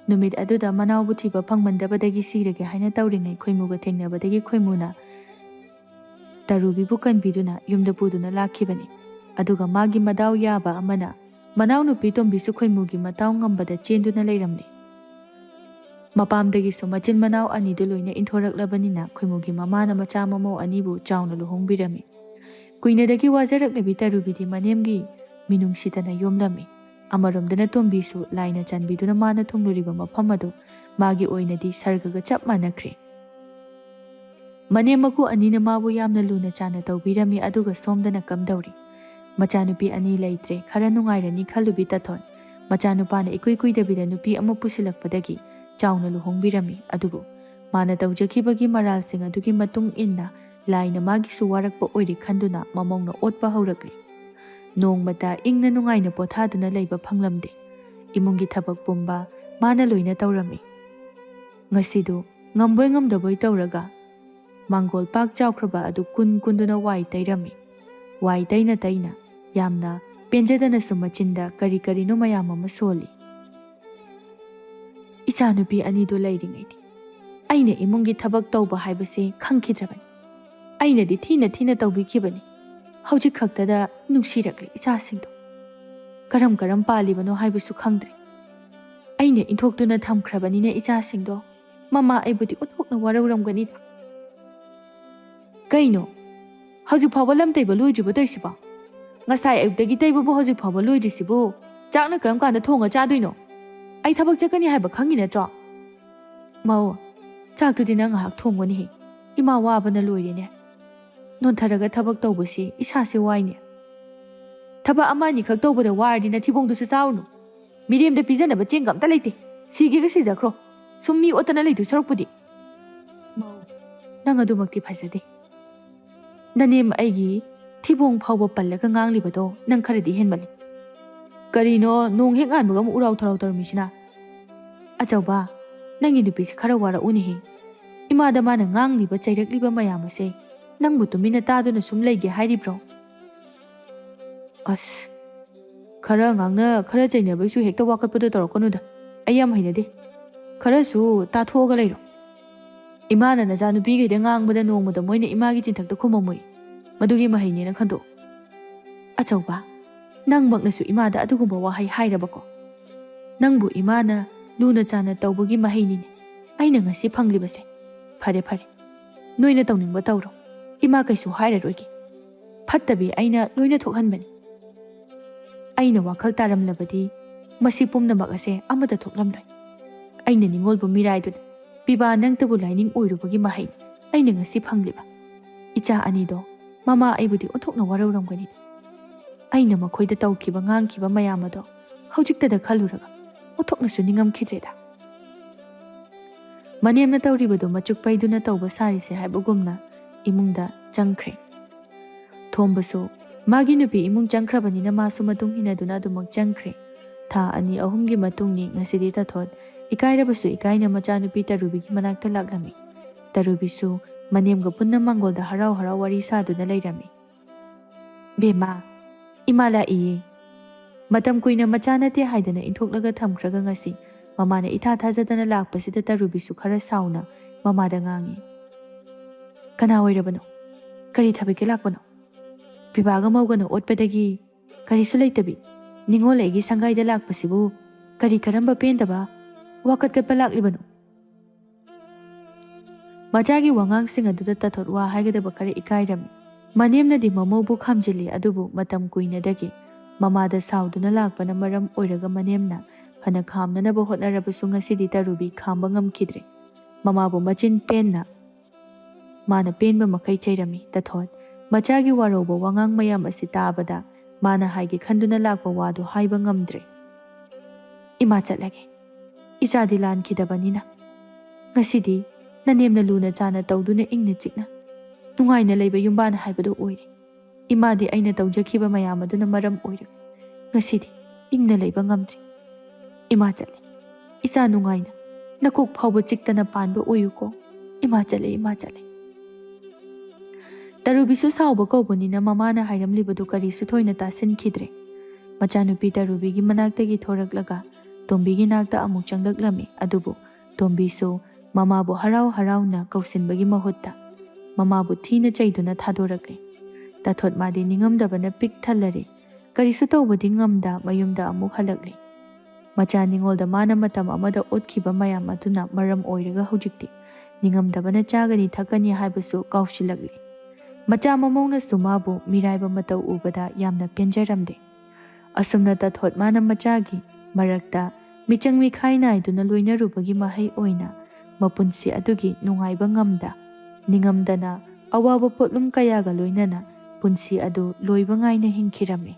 Numit aduda manaubu thiba phangmandabadagi sirage haina tawringai khoimuga thengnabadagi khoimuna Tarubi bukan biduna yumda puduna lakhibani. Aduga magi madau yaba amana manau nupi tombisu khoimugi matau ngambada chenduna leiramni. Mapamdagi so machin manau anidu loina inthoraklabanina khoimugi mamana macha mamo anibu chauna luhongbirami. Kuinadagi wajaraklabi tarubidi manemgi minungsitana yomlami. Amaromdana tombisu laina chanbiduna mana thongluriba mafam adu magi oinadi sargaga chap manakre. Manemaku anina mabu yamna luna chana tawbirami aduga somdana kamdauri. Machanupi ani leitre khara nungairani khalubi tathon. Machanupana ikuidabida nupi ama pusilakpadagi chauna luhongbirami adubu. Mana tawjakibagi maralsing adugi matung inna laina magi suwarakpa oiri khanduna mamongna otpa haurakli. Nongmata ingna nungaina pothaduna leiba phanglamde. Imungi thabak pumba mana loina tawrami. Ngasidu ngamboi ngamdaboi tawraga Mangol pak chawkraba adu kunduna wai tairami. Wai taina yamna penjadana sumachinda kari no mayama masoli. Ichanupi anidu leiringaidi. Aina imungi thabak tawba haibase khangkidrabani. Aina di thina tawbikibani. Hawjik khaktada nungsirakli ichasingdo. Karam palibano haibasu khangdre. Aina inthoktuna thamkrabanina ichasingdo. Mama aibudi uthokna warawramganida. Kaino, hawjik phawba lam taiba loidriba toisiba. Ngasai ayukdagi taibabu hawjik phawba loidrisibu. Chakna karam kanda thonga chadoino. Ai thabak chakani haiba khangi natro. Mao, chaktudi na ngahak thongwani he. Ima wabana loirine. Nontharaga thabak tawbasi isase waine. Thabak amani khak tawbada wardi na thibongdusu chawnu. Miriamda pijanaba chengga amta leite. Sigiga sijakro. Summi otana leidu sarukpudi. Mao, nang adumakti phajade. Nanem aigi thibong phawba pallaga nganglibado nang kharadi henmali. Karino nong hek anbaga mu urau tharau tarmisina. Achauba nangi nupi se khara wara unihi. Imada mana ngangliba chairakliba mayam ase nangbu tumina taduna sum leige hairibro. As khara ngangna khara chainabasu hekta wakatpado tarakonuda. Ayam hainade. Khara su ta thoga leiro. Imana na janu bigai de ngangbada nongmada moina imagi jinthakta khumamoi. Madugi mahaini na khando. Achauba nangmakna su imada adugumba wahai hairabako. Nangbu imana luna chana tawbagi mahaini ne. Aina ngasi phanglibase. Phare phare. Noina tawningba tawro. Ima kaisu hairaroigi. Phattabi aina loina thokhanbani. Aina wakhal taramlabadi masi pumnamak ase amada thoklamloi. Aina ningolbu miraiduna piba nangtabu laining oirubagi mahai aina ngasi phangliba. Icha anido mama aibudi onthokna warauramgani. Aina makhoida tawkiba ngangkiba mayamado hojiktada khaluraga onthoknasu ningamkhidreda. Manemna tawribado machuk paiduna tawba sarise haibugumna imungda changkhre. Thombasu magi nupi imung changkhrabanina masu matung hinaduna adumak changkhre. Tha ani ahumgi matungni ngasidi tathot ikairabasu ikaina macha nupi Tarubigi manakta laklami. Tarubisu manemga punna mangolda harau harau wari saduna leirami. Bema imala iye. Matam kuina macha nate haidana inthoklaga thamkhraga ngasi mamana itha thajadana lakpasida Tarubisu khara sauna mamada ngangi. Kana oirabano? Kari thabike lakbano? Bibaga maugana otpadagi kari sulaitabi ningol aigi sangaida lakpasibu kari karamba pendaba wakat katpa laklibano. Machagi wangang sing aduda tathot wa haigadaba khara ikairami. Manemnadi mamobu khamjili adubu matam kuinadagi mamada sauduna lakpana maram oiraga manemna phana khamnanaba hotnarabasu ngasidi Tarubi khamba ngamkhidre. Mamabu machin penna mana penba makai chairami tathot machagi warobo wangang mayam asi tabada mana haigi khanduna lakpa wadu haiba ngamdre. Ima chatlage. Ichadi lan khidabanina. Ngasidi nanemna luna chana tawduna ingna chikna. Nungaina leiba yumbana haibadu oire. Imadi aina tawjakhiba mayam aduna maram oire. Ngasidi ingna leiba ngamdre. Ima chatle. Isa nungaina nakuk phawba chiktana panba oyuko. Ima chatle. Tarubisu sauba kawbanina mamana hairamlibadu karisu thoina tasinkhidre. Machanupi Tarubigi manaktagi thoraklaga Tombigi nakta amuk changdaklami adubu Tombisu mamabu harau harauna kausinbagi mahutta mamabu thina chaiduna thadorakle. Tathot madi ningamdabana pik thalare karisu tawbadi ngamda mayumda amuk halakle. Macha ningolda mana matam amada otkhiba mayam aduna maram oiraga hojikti ningamdabana chagani thakani haibasu kaushilakle. Macha mamongna sumabu miraiba matau ubada yamna penjaramde. Asumna tathot mana machagi marakta michang mikhai naiduna loinarubagi mahai oina mapunsi adugi nungaiba ngamda ningamdana awaba potlum kayaga loinana punsi adu loiba ngaina hinkhirame.